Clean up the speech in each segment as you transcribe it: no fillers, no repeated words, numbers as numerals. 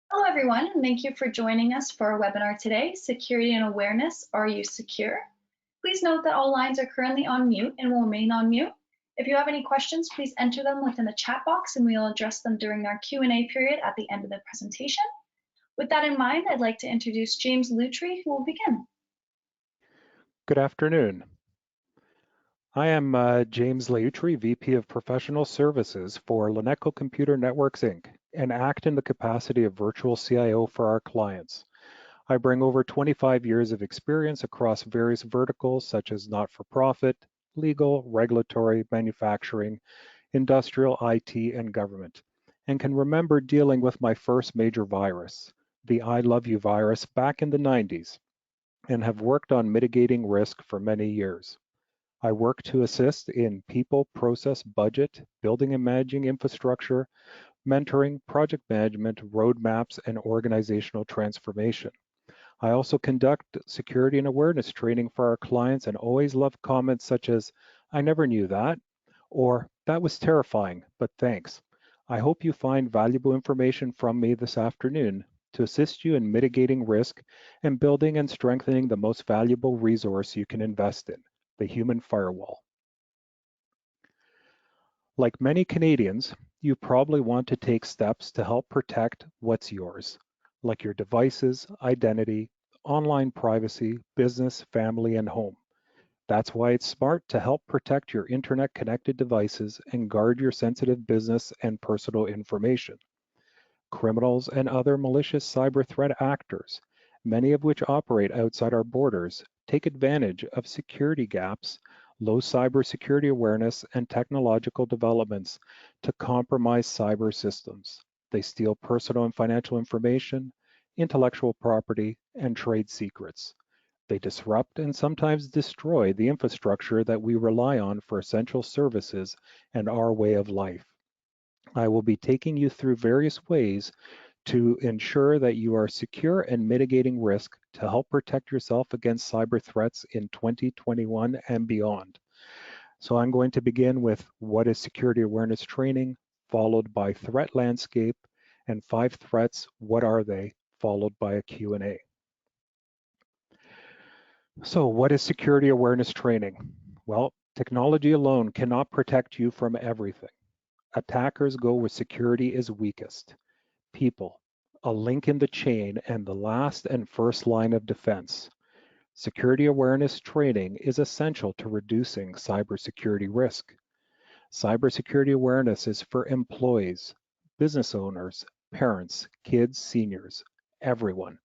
Hello, everyone, and thank you for joining us for our webinar today, Security and Awareness, Are You Secure? Please note that all lines are currently on mute and will remain on mute. If you have any questions, please enter them within the chat box and we'll address them during our Q&A period at the end of the presentation. With that in mind, I'd like to introduce James Leutri, who will begin. Good afternoon. I am James Leutri, VP of Professional Services for Lanetco Computer Networkd, Inc., and act in the capacity of virtual CIO for our clients. I bring over 25 years of experience across various verticals such as not-for-profit, legal, regulatory, manufacturing, industrial, IT, and government, and can remember dealing with my first major virus, the I Love You virus, back in the 90s, and have worked on mitigating risk for many years. I work to assist in people, process, budget, building and managing infrastructure, mentoring, project management, roadmaps, and organizational transformation. I also conduct security and awareness training for our clients and always love comments such as, "I never knew that," or "That was terrifying, but thanks." I hope you find valuable information from me this afternoon to assist you in mitigating risk and building and strengthening the most valuable resource you can invest in, the human firewall. Like many Canadians, you probably want to take steps to help protect what's yours, like your devices, identity, online privacy, business, family, and home. That's why it's smart to help protect your internet-connected devices and guard your sensitive business and personal information. Criminals and other malicious cyber threat actors, many of which operate outside our borders, take advantage of security gaps, low cybersecurity awareness, and technological developments to compromise cyber systems. They steal personal and financial information, intellectual property, and trade secrets. They disrupt and sometimes destroy the infrastructure that we rely on for essential services and our way of life. I will be taking you through various ways to ensure that you are secure and mitigating risk to help protect yourself against cyber threats in 2021 and beyond. So I'm going to begin with what is security awareness training, followed by threat landscape, and 5 threats, what are they, followed by a Q&A. So what is security awareness training? Well, technology alone cannot protect you from everything. Attackers go where security is weakest. People, a link in the chain and the last and first line of defense. Security awareness training is essential to reducing cybersecurity risk. Cybersecurity awareness is for employees, business owners, parents, kids, seniors, everyone.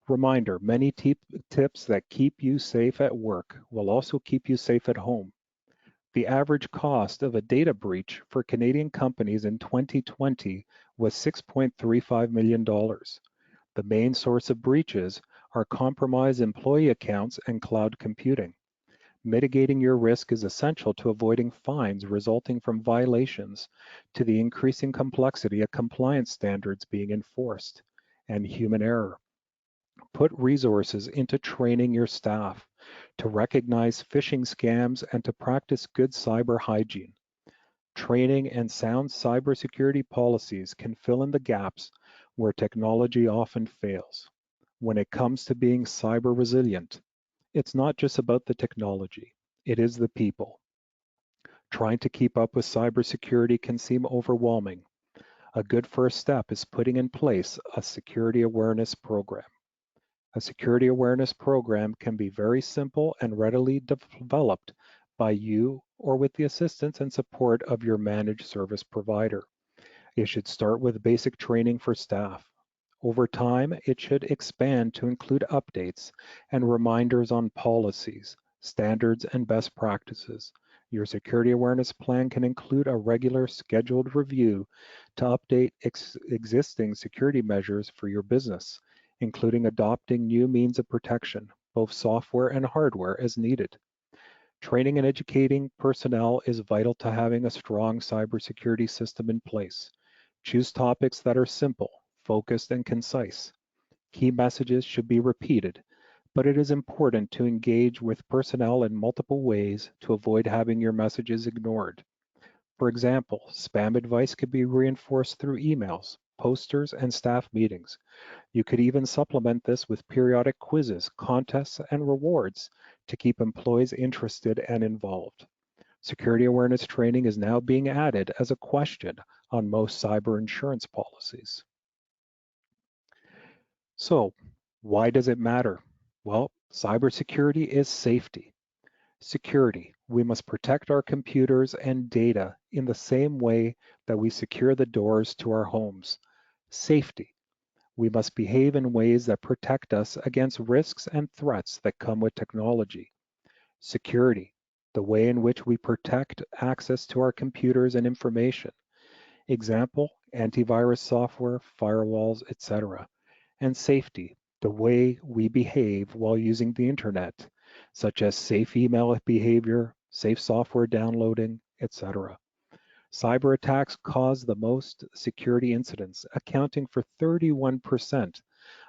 Reminder, many tips that keep you safe at work will also keep you safe at home. The average cost of a data breach for Canadian companies in 2020 was $6.35 million. The main source of breaches are compromised employee accounts and cloud computing. Mitigating your risk is essential to avoiding fines resulting from violations, to the increasing complexity of compliance standards being enforced, and human error. Put resources into training your staff to recognize phishing scams and to practice good cyber hygiene. Training and sound cybersecurity policies can fill in the gaps where technology often fails. When it comes to being cyber resilient, it's not just about the technology, it is the people. Trying to keep up with cybersecurity can seem overwhelming. A good first step is putting in place a security awareness program. A security awareness program can be very simple and readily developed by you or with the assistance and support of your managed service provider. It should start with basic training for staff. Over time, it should expand to include updates and reminders on policies, standards, and best practices. Your security awareness plan can include a regular scheduled review to update existing security measures for your business, including adopting new means of protection, both software and hardware as needed. Training and educating personnel is vital to having a strong cybersecurity system in place. Choose topics that are simple, focused, and concise. Key messages should be repeated, but it is important to engage with personnel in multiple ways to avoid having your messages ignored. For example, spam advice could be reinforced through emails, posters, and staff meetings. You could even supplement this with periodic quizzes, contests, and rewards to keep employees interested and involved. Security awareness training is now being added as a question on most cyber insurance policies. So, why does it matter? Well, cybersecurity is safety. Security. We must protect our computers and data in the same way that we secure the doors to our homes. Safety. We must behave in ways that protect us against risks and threats that come with technology. Security. The way in which we protect access to our computers and information. Example, antivirus software, firewalls, etc. And safety, the way we behave while using the internet, such as safe email behavior, safe software downloading, etc. Cyber attacks cause the most security incidents, accounting for 31%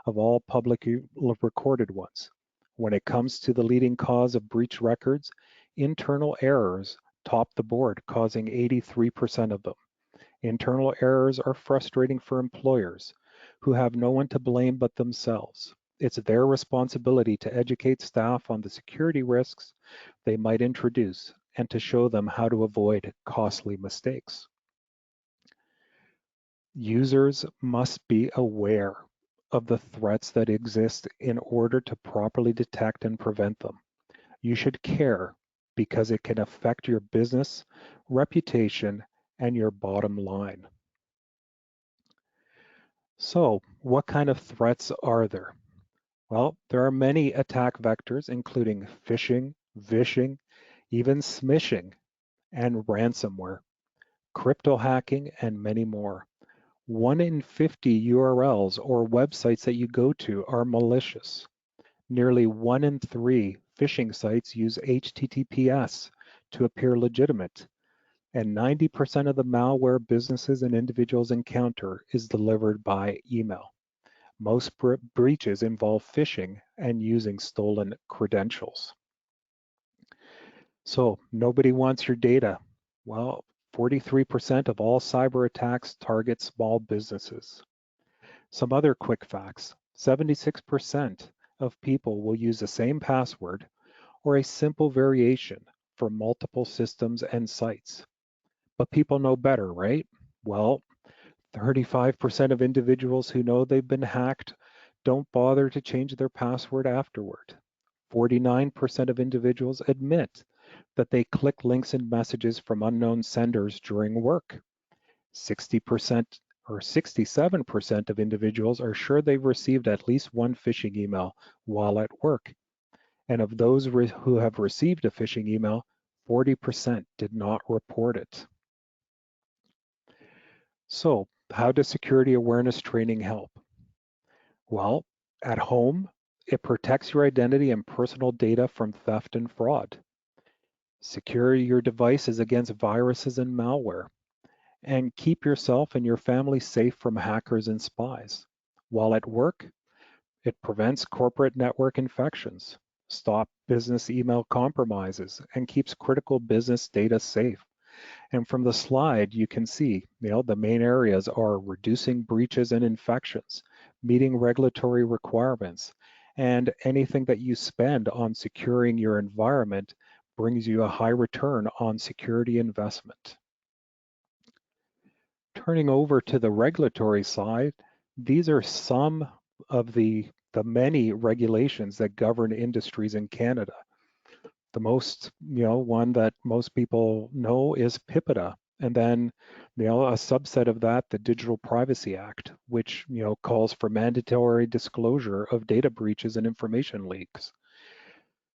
of all publicly recorded ones. When it comes to the leading cause of breach records, internal errors top the board, causing 83% of them. Internal errors are frustrating for employers who have no one to blame but themselves. It's their responsibility to educate staff on the security risks they might introduce and to show them how to avoid costly mistakes. Users must be aware of the threats that exist in order to properly detect and prevent them. You should care because it can affect your business, reputation, and your bottom line. So, what kind of threats are there? Well, there are many attack vectors, including phishing, vishing, even smishing, and ransomware, crypto hacking, and many more. 1 in 50 URLs or websites that you go to are malicious. Nearly 1 in 3 phishing sites use HTTPS to appear legitimate, and 90% of the malware businesses and individuals encounter is delivered by email. Most breaches involve phishing and using stolen credentials. So nobody wants your data. Well, 43% of all cyber attacks target small businesses. Some other quick facts. 76% of people will use the same password or a simple variation for multiple systems and sites. But people know better, right? Well, 35% of individuals who know they've been hacked don't bother to change their password afterward. 49% of individuals admit that they click links in messages from unknown senders during work. 60% or 67% of individuals are sure they've received at least one phishing email while at work. And of those who have received a phishing email, 40% did not report it. So, how does security awareness training help? Well, at home, it protects your identity and personal data from theft and fraud. Secure your devices against viruses and malware. And keep yourself and your family safe from hackers and spies. While at work, it prevents corporate network infections, stops business email compromises, and keeps critical business data safe. And from the slide, you can see, the main areas are reducing breaches and infections, meeting regulatory requirements, and anything that you spend on securing your environment brings you a high return on security investment. Turning over to the regulatory side, these are some of the many regulations that govern industries in Canada. The most, one that most people know is PIPEDA. And then, a subset of that, the Digital Privacy Act, which, calls for mandatory disclosure of data breaches and information leaks.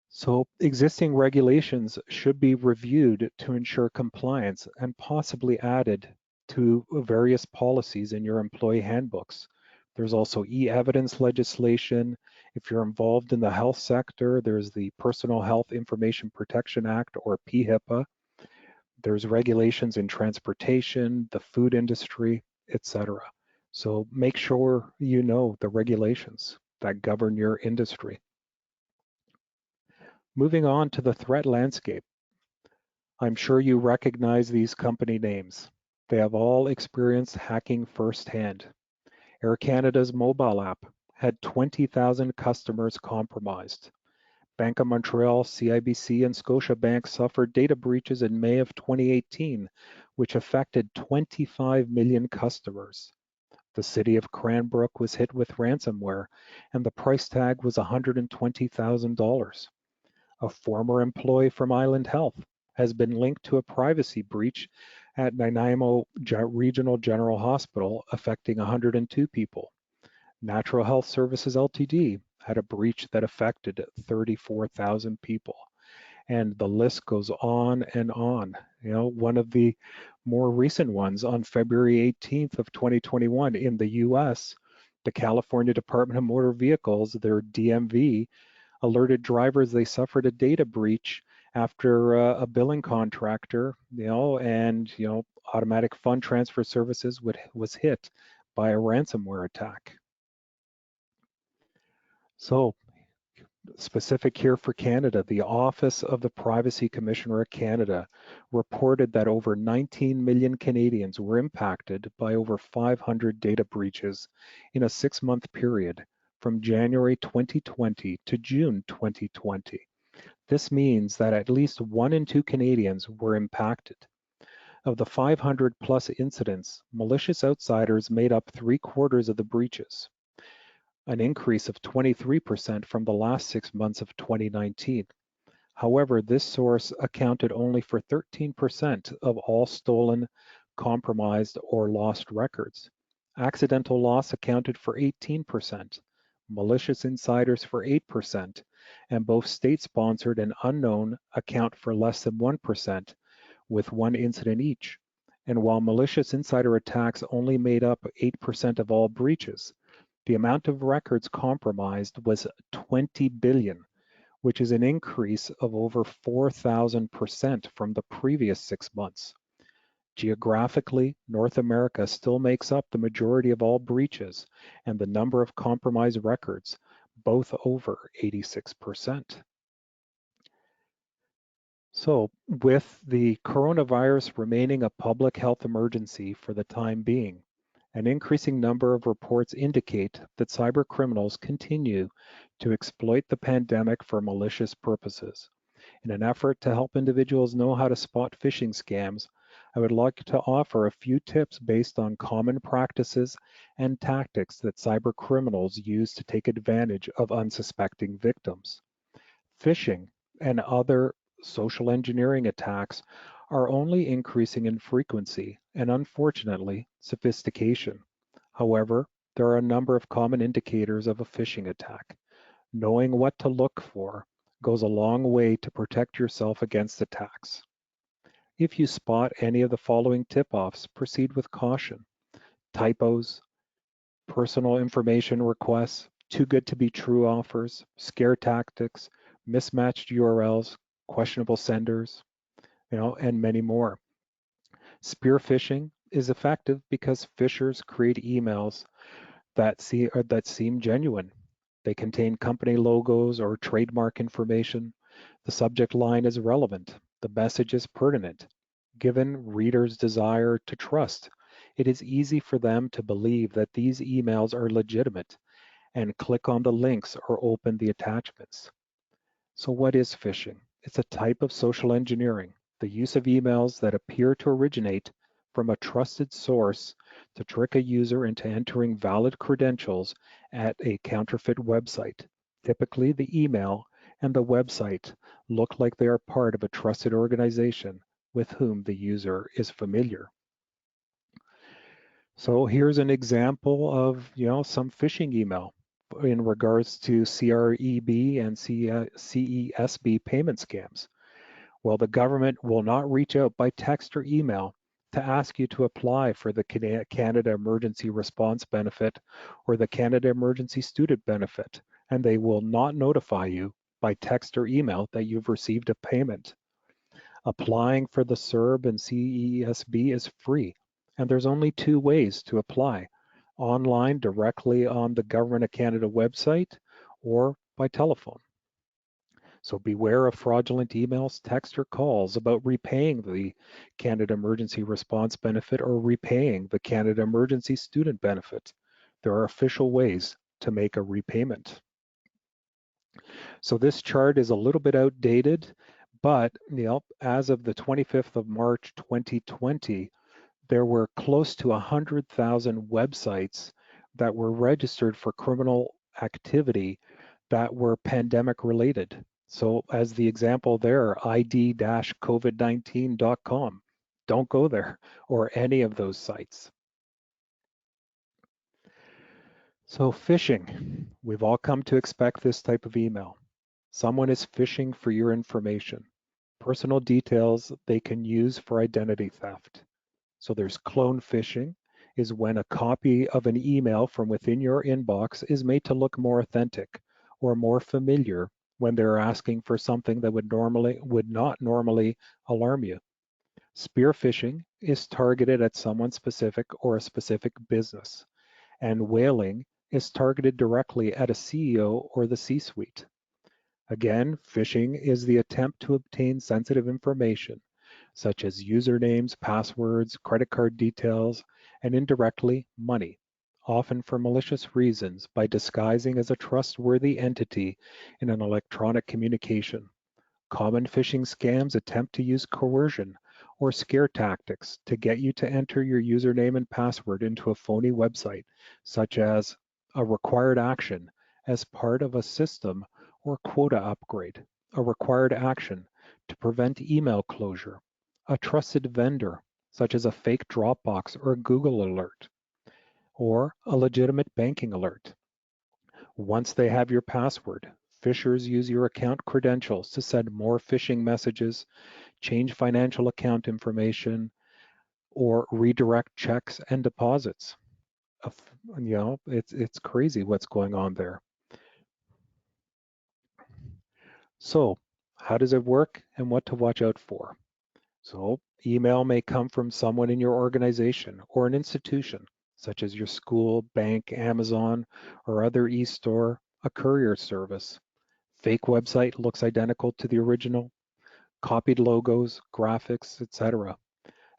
So existing regulations should be reviewed to ensure compliance and possibly added to various policies in your employee handbooks. There's also e-evidence legislation. If you're involved in the health sector, there's the Personal Health Information Protection Act, or PHIPA. There's regulations in transportation, the food industry, etc. So make sure you know the regulations that govern your industry. Moving on to the threat landscape. I'm sure you recognize these company names. They have all experienced hacking firsthand. Air Canada's mobile app had 20,000 customers compromised. Bank of Montreal, CIBC, and Scotiabank suffered data breaches in May of 2018, which affected 25 million customers. The city of Cranbrook was hit with ransomware, and the price tag was $120,000. A former employee from Island Health has been linked to a privacy breach at Nanaimo Regional General Hospital, affecting 102 people. Natural Health Services Ltd. had a breach that affected 34,000 people. And the list goes on and on. You know, one of the more recent ones on February 18th of 2021 in the US, the California Department of Motor Vehicles, their DMV, alerted drivers they suffered a data breach after a billing contractor, and automatic fund transfer services was hit by a ransomware attack. So, specific here for Canada, the Office of the Privacy Commissioner of Canada reported that over 19 million Canadians were impacted by over 500 data breaches in a 6-month period from January 2020 to June 2020. This means that at least 1 in 2 Canadians were impacted. Of the 500 plus incidents, malicious outsiders made up 3/4 of the breaches, an increase of 23% from the last 6 months of 2019. However, this source accounted only for 13% of all stolen, compromised, or lost records. Accidental loss accounted for 18%, malicious insiders for 8%, and both state-sponsored and unknown account for less than 1%, with 1 incident each. And while malicious insider attacks only made up 8% of all breaches, the amount of records compromised was 20 billion, which is an increase of over 4,000% from the previous 6 months. Geographically, North America still makes up the majority of all breaches and the number of compromised records, both over 86%. So, with the coronavirus remaining a public health emergency for the time being, an increasing number of reports indicate that cyber criminals continue to exploit the pandemic for malicious purposes. In an effort to help individuals know how to spot phishing scams, I would like to offer a few tips based on common practices and tactics that cyber criminals use to take advantage of unsuspecting victims. Phishing and other social engineering attacks are only increasing in frequency and, unfortunately, sophistication. However, there are a number of common indicators of a phishing attack. Knowing what to look for goes a long way to protect yourself against attacks. If you spot any of the following tip-offs, proceed with caution. Typos, personal information requests, too good to be true offers, scare tactics, mismatched URLs, questionable senders, and many more. Spear phishing is effective because phishers create emails that seem genuine. They contain company logos or trademark information. The subject line is relevant. The message is pertinent. Given readers' desire to trust, it is easy for them to believe that these emails are legitimate and click on the links or open the attachments. So what is phishing? It's a type of social engineering, the use of emails that appear to originate from a trusted source to trick a user into entering valid credentials at a counterfeit website. Typically, the email and the website look like they are part of a trusted organization with whom the user is familiar. So here's an example of some phishing email in regards to CREB and CESB payment scams. Well, the government will not reach out by text or email to ask you to apply for the Canada Emergency Response Benefit or the Canada Emergency Student Benefit, and they will not notify you by text or email that you've received a payment. Applying for the CERB and CESB is free, and there's only 2 ways to apply: online directly on the Government of Canada website or by telephone. So beware of fraudulent emails, texts, or calls about repaying the Canada Emergency Response Benefit or repaying the Canada Emergency Student Benefit. there are official ways to make a repayment. So this chart is a little bit outdated, but as of the 25th of March 2020, there were close to 100,000 websites that were registered for criminal activity that were pandemic related. So as the example there, id-covid19.com, don't go there, or any of those sites. So phishing, we've all come to expect this type of email. Someone is phishing for your information, personal details they can use for identity theft. So there's clone phishing, is when a copy of an email from within your inbox is made to look more authentic or more familiar when they're asking for something that would not normally alarm you. Spear phishing is targeted at someone specific or a specific business, and whaling is targeted directly at a CEO or the C-suite. Again, phishing is the attempt to obtain sensitive information, such as usernames, passwords, credit card details, and indirectly, money, often for malicious reasons by disguising as a trustworthy entity in an electronic communication. Common phishing scams attempt to use coercion or scare tactics to get you to enter your username and password into a phony website, such as a required action as part of a system or quota upgrade, a required action to prevent email closure, a trusted vendor, such as a fake Dropbox or Google alert, or a legitimate banking alert. Once they have your password, phishers use your account credentials to send more phishing messages, change financial account information, or redirect checks and deposits. It's crazy what's going on there. So how does it work and what to watch out for? So email may come from someone in your organization or an institution, such as your school, bank, Amazon, or other e-store, a courier service. Fake website looks identical to the original, copied logos, graphics, etc.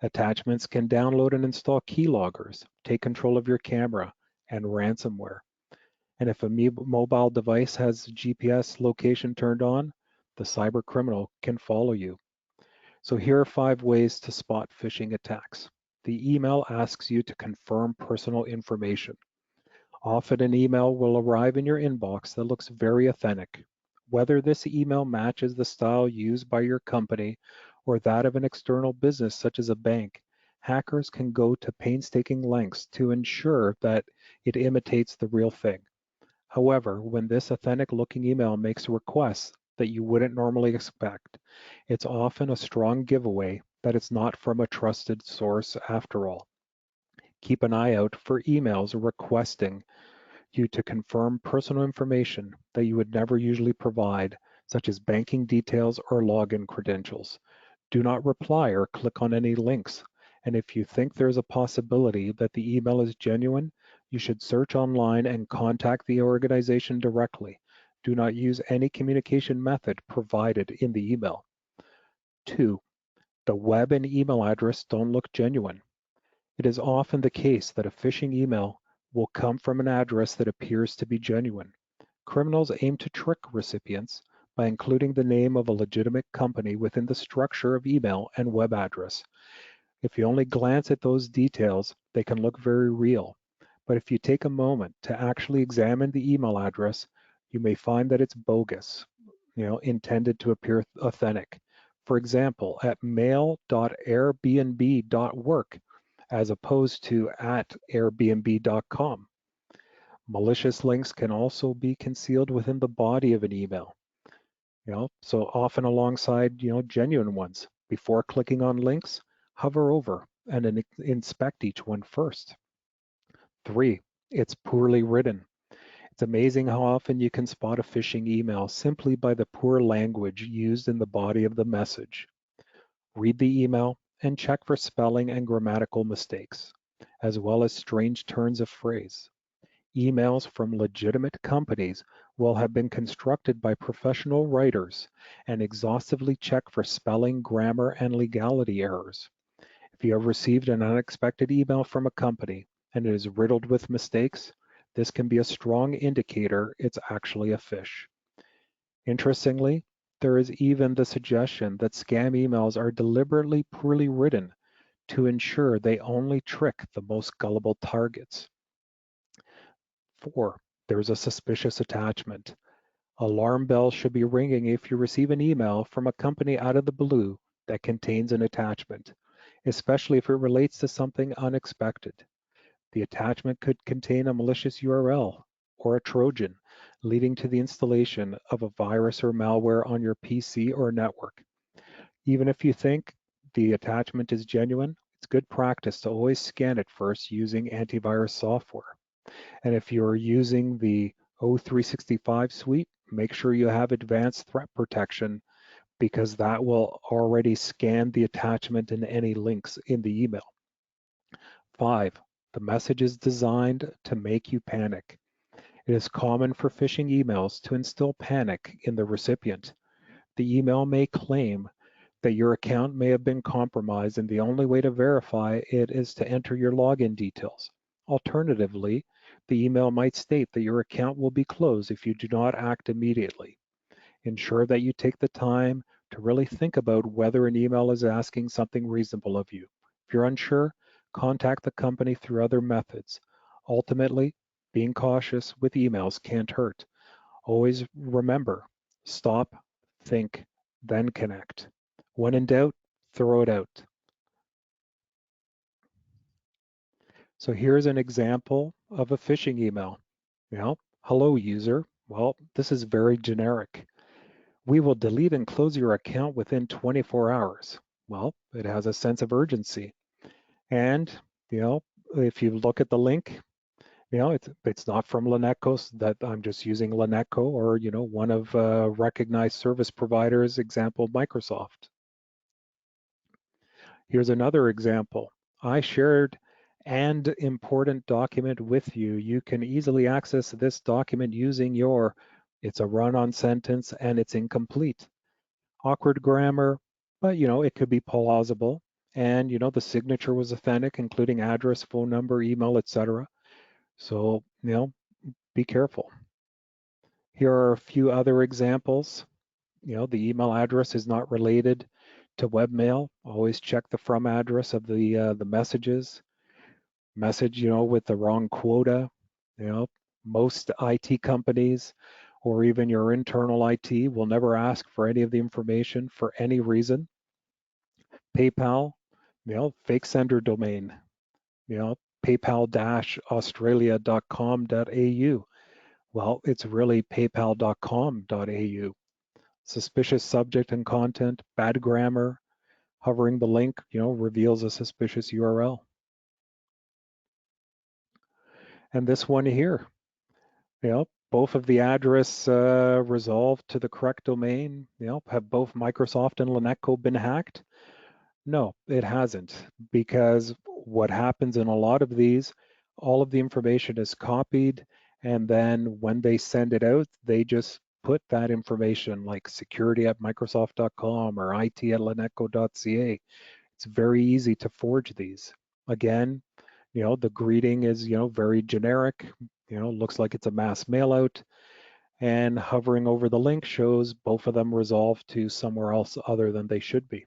Attachments can download and install keyloggers, take control of your camera, and ransomware. And if a mobile device has GPS location turned on, the cyber criminal can follow you. So here are 5 ways to spot phishing attacks. The email asks you to confirm personal information. Often an email will arrive in your inbox that looks very authentic. Whether this email matches the style used by your company or that of an external business such as a bank, hackers can go to painstaking lengths to ensure that it imitates the real thing. However, when this authentic looking email makes requests that you wouldn't normally expect, it's often a strong giveaway that it's not from a trusted source after all. Keep an eye out for emails requesting you to confirm personal information that you would never usually provide, such as banking details or login credentials. Do not reply or click on any links. And if you think there's a possibility that the email is genuine, you should search online and contact the organization directly. Do not use any communication method provided in the email. 2. The web and email address don't look genuine. It is often the case that a phishing email will come from an address that appears to be genuine. Criminals aim to trick recipients by including the name of a legitimate company within the structure of email and web address. If you only glance at those details, they can look very real. But if you take a moment to actually examine the email address, you may find that it's bogus, intended to appear authentic. For example, at mail.airbnb.work, as opposed to at airbnb.com. Malicious links can also be concealed within the body of an email, so often alongside, genuine ones. Before clicking on links, hover over and inspect each one first. 3, it's poorly written. It's amazing how often you can spot a phishing email simply by the poor language used in the body of the message. Read the email and check for spelling and grammatical mistakes, as well as strange turns of phrase. Emails from legitimate companies will have been constructed by professional writers and exhaustively check for spelling, grammar, and legality errors. If you have received an unexpected email from a company and it is riddled with mistakes, this can be a strong indicator it's actually a phish. Interestingly, there is even the suggestion that scam emails are deliberately poorly written to ensure they only trick the most gullible targets. 4. There's a suspicious attachment. Alarm bells should be ringing if you receive an email from a company out of the blue that contains an attachment, especially if it relates to something unexpected. The attachment could contain a malicious URL or a Trojan, leading to the installation of a virus or malware on your PC or network. Even if you think the attachment is genuine, it's good practice to always scan it first using antivirus software. And if you're using the O365 suite, make sure you have advanced threat protection because that will already scan the attachment and any links in the email. 5. The message is designed to make you panic. It is common for phishing emails to instill panic in the recipient. The email may claim that your account may have been compromised and the only way to verify it is to enter your login details. Alternatively, the email might state that your account will be closed if you do not act immediately. Ensure that you take the time to really think about whether an email is asking something reasonable of you. If you're unsure, contact the company through other methods. Ultimately, being cautious with emails can't hurt. Always remember, stop, think, then connect. When in doubt, throw it out. So here's an example of a phishing email. Hello user. Well, this is very generic. We will delete and close your account within 24 hours. Well, it has a sense of urgency. And, if you look at the link, it's not from Lanetco, that I'm just using Lanetco or, one of recognized service providers, example, Microsoft. Here's another example. I shared an important document with you. You can easily access this document using your, it's a run-on sentence and it's incomplete. Awkward grammar, but it could be plausible. And the signature was authentic, including address, phone number, email, etc. So, be careful. Here are a few other examples. The email address is not related to webmail. Always check the from address of the messages. Message, with the wrong quota. Most IT companies or even your internal IT will never ask for any of the information for any reason. PayPal, fake sender domain, paypal-australia.com.au. Well, it's really paypal.com.au. Suspicious subject and content, bad grammar, hovering the link, reveals a suspicious URL. And this one here, both of the address resolved to the correct domain, have both Microsoft and Lanetco been hacked? No, it hasn't, because what happens in a lot of these, all of the information is copied, and then when they send it out, they just put that information like security@microsoft.com or IT@lanetco.ca. It's very easy to forge these. Again, the greeting is, very generic, looks like it's a mass mail out, and hovering over the link shows both of them resolved to somewhere else other than they should be.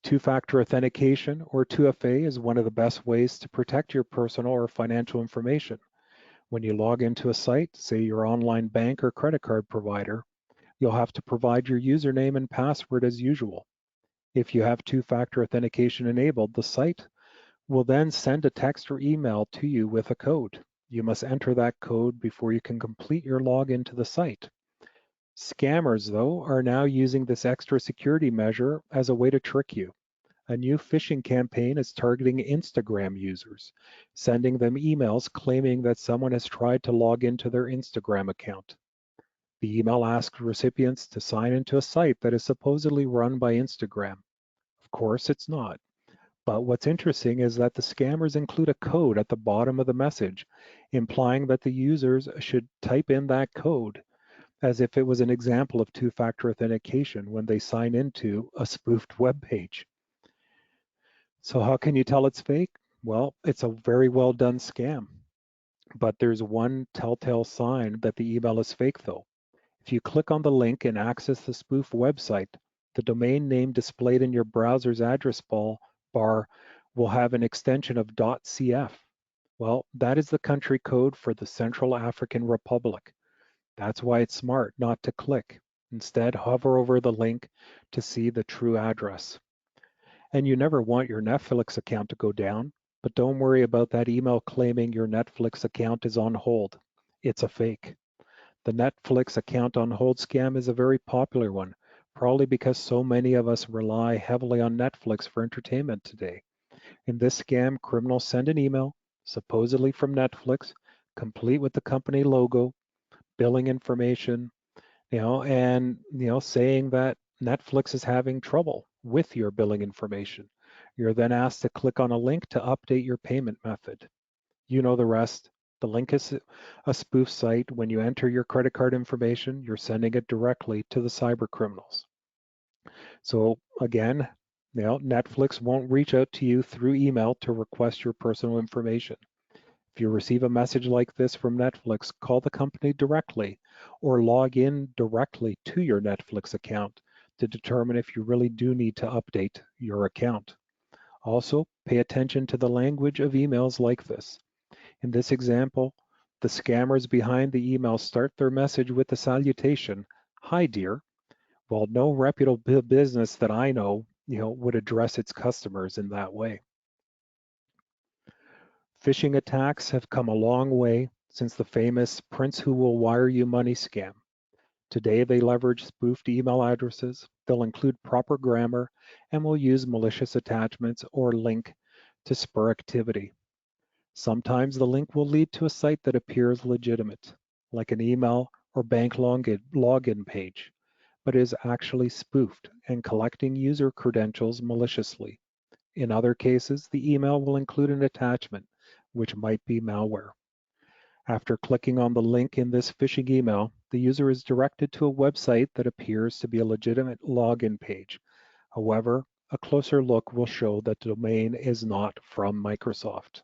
Two-factor authentication, or 2FA, is one of the best ways to protect your personal or financial information. When you log into a site, say your online bank or credit card provider, you'll have to provide your username and password as usual. If you have two-factor authentication enabled, the site will then send a text or email to you with a code. You must enter that code before you can complete your login to the site. Scammers, though, are now using this extra security measure as a way to trick you. A new phishing campaign is targeting Instagram users, sending them emails claiming that someone has tried to log into their Instagram account. The email asks recipients to sign into a site that is supposedly run by Instagram. Of course, it's not. But what's interesting is that the scammers include a code at the bottom of the message, implying that the users should type in that code as if it was an example of two-factor authentication when they sign into a spoofed web page. So how can you tell it's fake? Well, it's a very well done scam, but there's one telltale sign that the email is fake though. If you click on the link and access the spoof website, the domain name displayed in your browser's address bar will have an extension of .cf. Well, that is the country code for the Central African Republic. That's why it's smart not to click. Instead, hover over the link to see the true address. And you never want your Netflix account to go down, but don't worry about that email claiming your Netflix account is on hold. It's a fake. The Netflix account on hold scam is a very popular one, probably because so many of us rely heavily on Netflix for entertainment today. In this scam, criminals send an email, supposedly from Netflix, complete with the company logo, billing information, saying that Netflix is having trouble with your billing information. You're then asked to click on a link to update your payment method. You know the rest. The link is a spoof site. When you enter your credit card information, you're sending it directly to the cyber criminals. So again, Netflix won't reach out to you through email to request your personal information. If you receive a message like this from Netflix, call the company directly or log in directly to your Netflix account to determine if you really do need to update your account. Also, pay attention to the language of emails like this. In this example, the scammers behind the email start their message with the salutation, "Hi, dear," while no reputable business that I know, would address its customers in that way. Phishing attacks have come a long way since the famous Prince Who Will Wire You Money scam. Today, they leverage spoofed email addresses, they'll include proper grammar, and will use malicious attachments or link to spur activity. Sometimes the link will lead to a site that appears legitimate, like an email or bank login page, but is actually spoofed and collecting user credentials maliciously. In other cases, the email will include an attachment, which might be malware. After clicking on the link in this phishing email, the user is directed to a website that appears to be a legitimate login page. However, a closer look will show that the domain is not from Microsoft.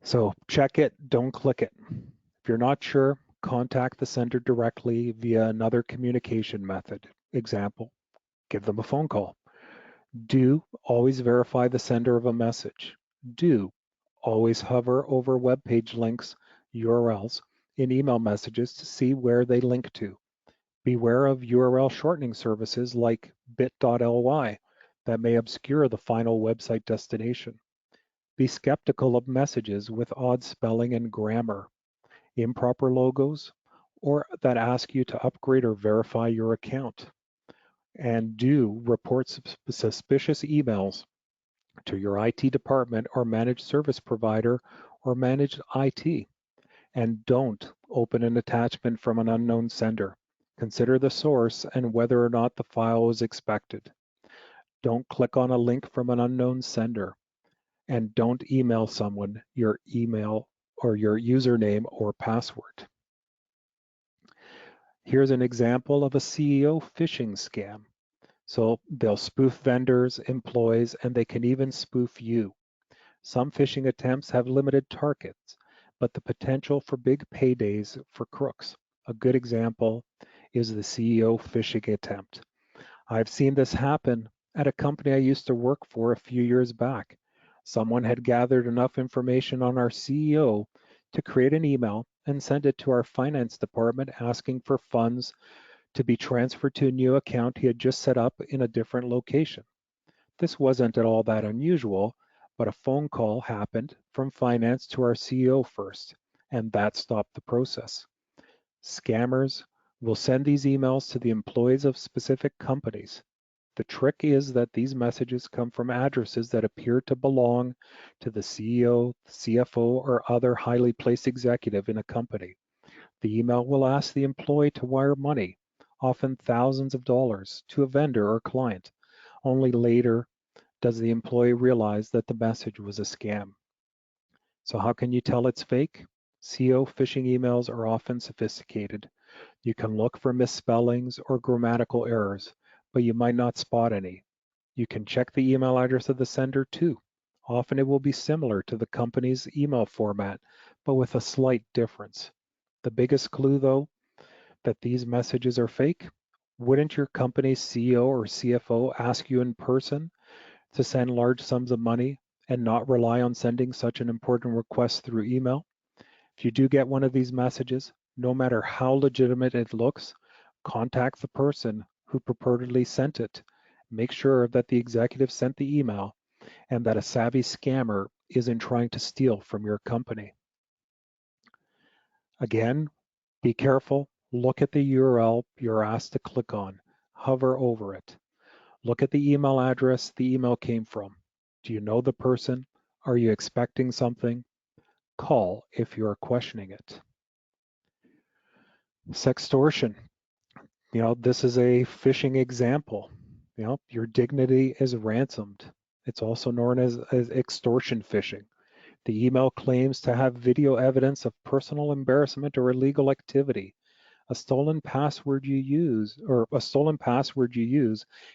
So check it, don't click it. If you're not sure, contact the sender directly via another communication method. Example, give them a phone call. Do always verify the sender of a message. Do always hover over web page links, URLs, in email messages to see where they link to. Beware of URL shortening services like bit.ly that may obscure the final website destination. Be skeptical of messages with odd spelling and grammar, improper logos, or that ask you to upgrade or verify your account. And do report suspicious emails to your IT department or managed service provider or managed IT. And don't open an attachment from an unknown sender. Consider the source and whether or not the file was expected. Don't click on a link from an unknown sender. And don't email someone your email or your username or password. Here's an example of a CEO phishing scam. So they'll spoof vendors, employees, and they can even spoof you. Some phishing attempts have limited targets, but the potential for big paydays for crooks. A good example is the CEO phishing attempt. I've seen this happen at a company I used to work for a few years back. Someone had gathered enough information on our CEO to create an email and send it to our finance department asking for funds to be transferred to a new account he had just set up in a different location. This wasn't at all that unusual, but a phone call happened from finance to our CEO first, and that stopped the process. Scammers will send these emails to the employees of specific companies. The trick is that these messages come from addresses that appear to belong to the CEO, CFO, or other highly placed executive in a company. The email will ask the employee to wire money, often thousands of dollars, to a vendor or client. Only later does the employee realize that the message was a scam. So how can you tell it's fake? CEO phishing emails are often sophisticated. You can look for misspellings or grammatical errors, but you might not spot any. You can check the email address of the sender too. Often it will be similar to the company's email format, but with a slight difference. The biggest clue, though, that these messages are fake? Wouldn't your company's CEO or CFO ask you in person to send large sums of money and not rely on sending such an important request through email? If you do get one of these messages, no matter how legitimate it looks, contact the person who purportedly sent it. Make sure that the executive sent the email and that a savvy scammer isn't trying to steal from your company. Again, be careful. Look at the URL you're asked to click on. Hover over it. Look at the email address the email came from. Do you know the person? Are you expecting something? Call if you're questioning it. Sextortion. This is a phishing example. Your dignity is ransomed. It's also known as extortion phishing. The email claims to have video evidence of personal embarrassment or illegal activity. A stolen password you use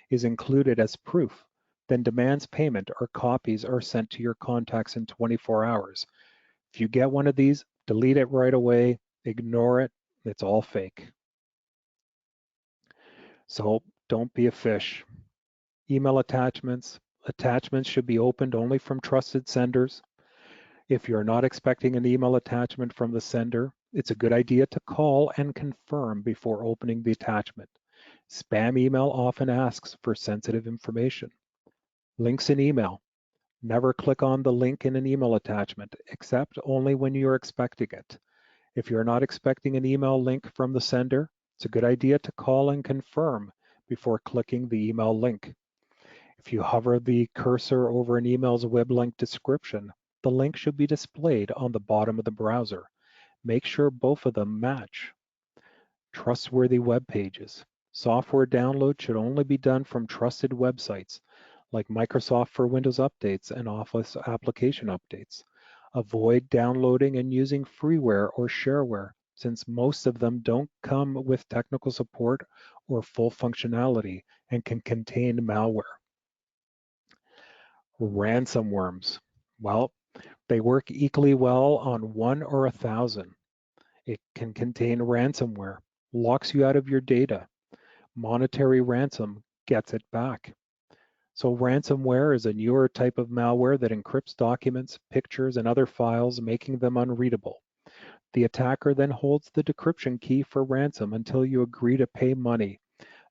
is included as proof, then demands payment or copies are sent to your contacts in 24 hours. If you get one of these, delete it right away, ignore it, it's all fake. So don't be a fish. Email attachments should be opened only from trusted senders. If you're not expecting an email attachment from the sender, it's a good idea to call and confirm before opening the attachment. Spam email often asks for sensitive information. Links in email. Never click on the link in an email attachment, except only when you're expecting it. If you're not expecting an email link from the sender, it's a good idea to call and confirm before clicking the email link. If you hover the cursor over an email's web link description, the link should be displayed on the bottom of the browser. Make sure both of them match. Trustworthy web pages. Software download should only be done from trusted websites like Microsoft for Windows updates and Office application updates. Avoid downloading and using freeware or shareware, since most of them don't come with technical support or full functionality and can contain malware. Ransom worms. Well, they work equally well on 1 or 1,000. It can contain ransomware, locks you out of your data. Monetary ransom gets it back. So ransomware is a newer type of malware that encrypts documents, pictures, and other files, making them unreadable. The attacker then holds the decryption key for ransom until you agree to pay money,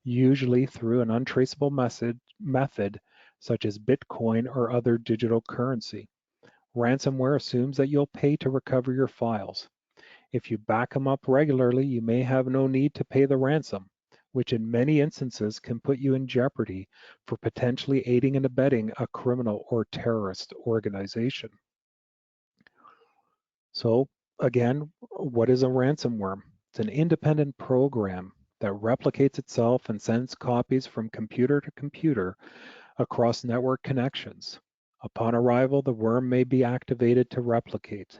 usually through an untraceable method such as Bitcoin or other digital currency. Ransomware assumes that you'll pay to recover your files. If you back them up regularly, you may have no need to pay the ransom, which in many instances can put you in jeopardy for potentially aiding and abetting a criminal or terrorist organization. So again, what is a ransomware? It's an independent program that replicates itself and sends copies from computer to computer across network connections. Upon arrival, the worm may be activated to replicate.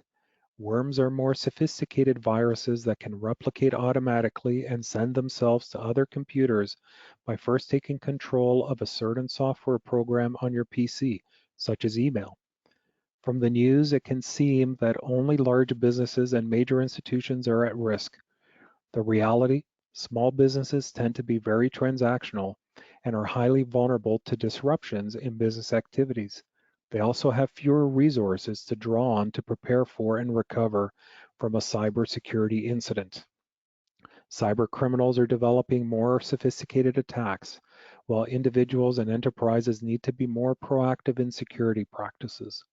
Worms are more sophisticated viruses that can replicate automatically and send themselves to other computers by first taking control of a certain software program on your PC, such as email. From the news, it can seem that only large businesses and major institutions are at risk. The reality, small businesses tend to be very transactional and are highly vulnerable to disruptions in business activities. They also have fewer resources to draw on to prepare for and recover from a cybersecurity incident. Cyber criminals are developing more sophisticated attacks, while individuals and enterprises need to be more proactive in security practices.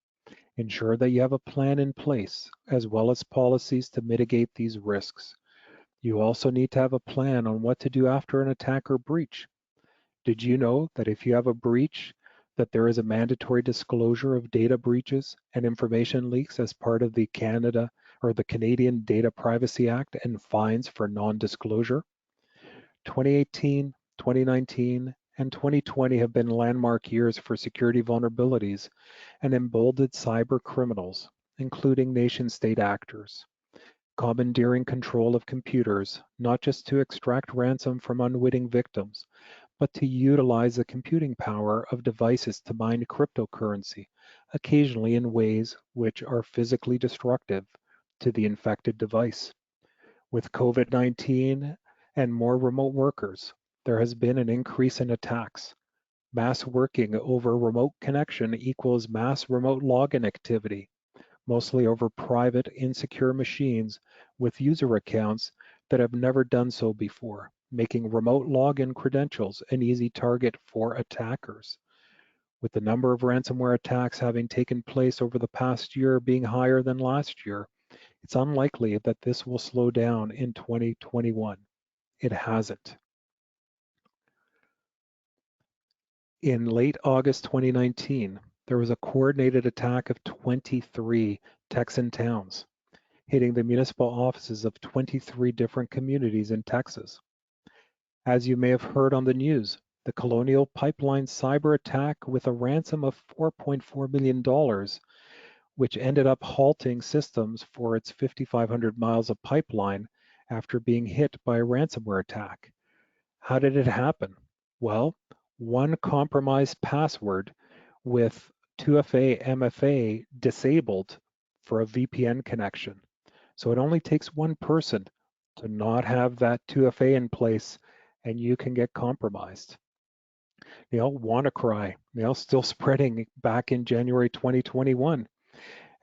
Ensure that you have a plan in place, as well as policies to mitigate these risks. You also need to have a plan on what to do after an attack or breach. Did you know that if you have a breach, that there is a mandatory disclosure of data breaches and information leaks as part of the Canadian Data Privacy Act and fines for non-disclosure? 2018, 2019, and 2020 have been landmark years for security vulnerabilities and emboldened cyber criminals, including nation-state actors, commandeering control of computers, not just to extract ransom from unwitting victims, but to utilize the computing power of devices to mine cryptocurrency, occasionally in ways which are physically destructive to the infected device. With COVID-19 and more remote workers, there has been an increase in attacks. Mass working over remote connection equals mass remote login activity, mostly over private, insecure machines with user accounts that have never done so before, making remote login credentials an easy target for attackers. With the number of ransomware attacks having taken place over the past year being higher than last year, it's unlikely that this will slow down in 2021. It hasn't. In late August 2019, there was a coordinated attack of 23 Texan towns, hitting the municipal offices of 23 different communities in Texas. As you may have heard on the news, the Colonial Pipeline cyber attack with a ransom of $4.4 million, which ended up halting systems for its 5,500 miles of pipeline after being hit by a ransomware attack. How did it happen? Well, one compromised password with 2FA MFA disabled for a VPN connection. So it only takes one person to not have that 2FA in place and you can get compromised. WannaCry, still spreading back in January 2021.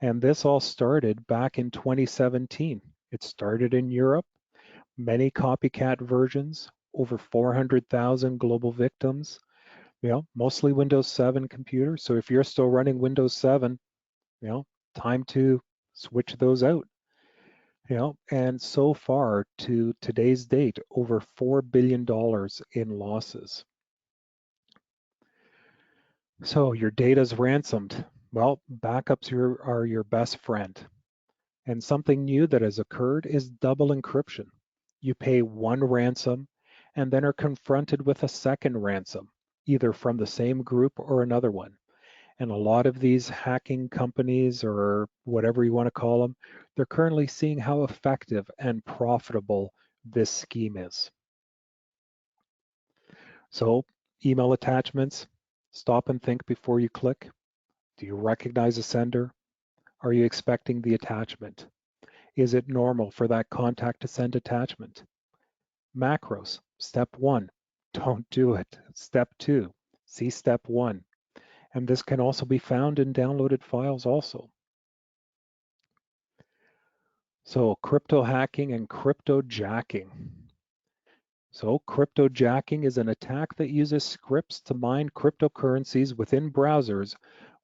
And this all started back in 2017. It started in Europe, many copycat versions, over 400,000 global victims, mostly Windows 7 computers. So if you're still running Windows 7, time to switch those out. And so far to today's date, over $4 billion in losses. So your data's ransomed. Well, backups are your best friend. And something new that has occurred is double encryption. You pay one ransom and then are confronted with a second ransom, either from the same group or another one. And a lot of these hacking companies, or whatever you want to call them, they're currently seeing how effective and profitable this scheme is. So, email attachments, stop and think before you click. Do you recognize the sender? Are you expecting the attachment? Is it normal for that contact to send attachment? Macros, step 1, don't do it. Step 2, see step 1. And this can also be found in downloaded files also. So crypto hacking and crypto jacking. So crypto jacking is an attack that uses scripts to mine cryptocurrencies within browsers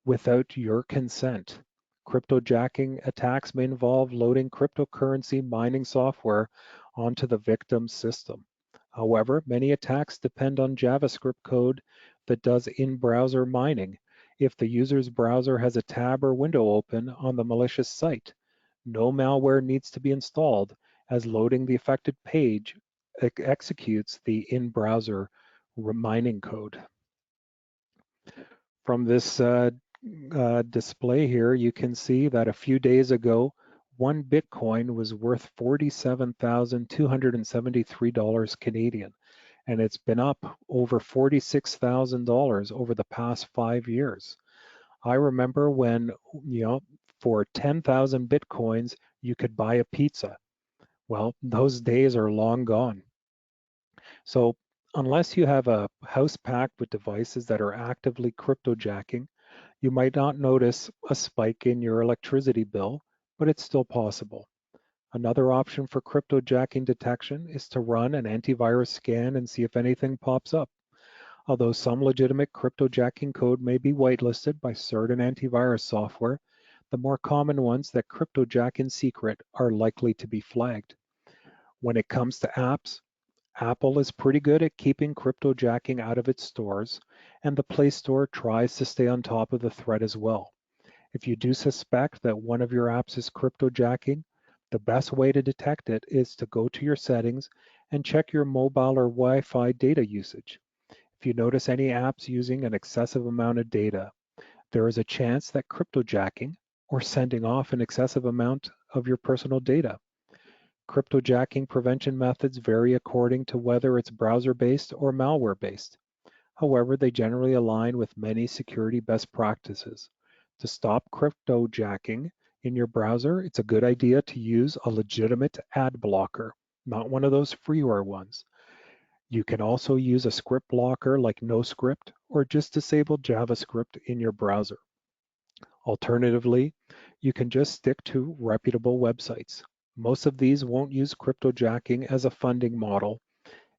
without your consent. Crypto jacking attacks may involve loading cryptocurrency mining software onto the victim's system. However, many attacks depend on JavaScript code that does in-browser mining if the user's browser has a tab or window open on the malicious site. No malware needs to be installed, as loading the affected page executes the in-browser mining code. From this display here, you can see that a few days ago, one Bitcoin was worth $47,273 Canadian, and it's been up over $46,000 over the past 5 years. I remember when, for 10,000 Bitcoins, you could buy a pizza. Well, those days are long gone. So unless you have a house packed with devices that are actively cryptojacking, you might not notice a spike in your electricity bill, but it's still possible. Another option for cryptojacking detection is to run an antivirus scan and see if anything pops up. Although some legitimate cryptojacking code may be whitelisted by certain antivirus software, the more common ones that cryptojack in secret are likely to be flagged. When it comes to apps, Apple is pretty good at keeping cryptojacking out of its stores, and the Play Store tries to stay on top of the threat as well. If you do suspect that one of your apps is cryptojacking, the best way to detect it is to go to your settings and check your mobile or Wi-Fi data usage. If you notice any apps using an excessive amount of data, there is a chance that cryptojacking or sending off an excessive amount of your personal data. Cryptojacking prevention methods vary according to whether it's browser-based or malware-based. However, they generally align with many security best practices. To stop cryptojacking in your browser, it's a good idea to use a legitimate ad blocker, not one of those freeware ones. You can also use a script blocker like NoScript or just disable JavaScript in your browser. Alternatively, you can just stick to reputable websites. Most of these won't use cryptojacking as a funding model,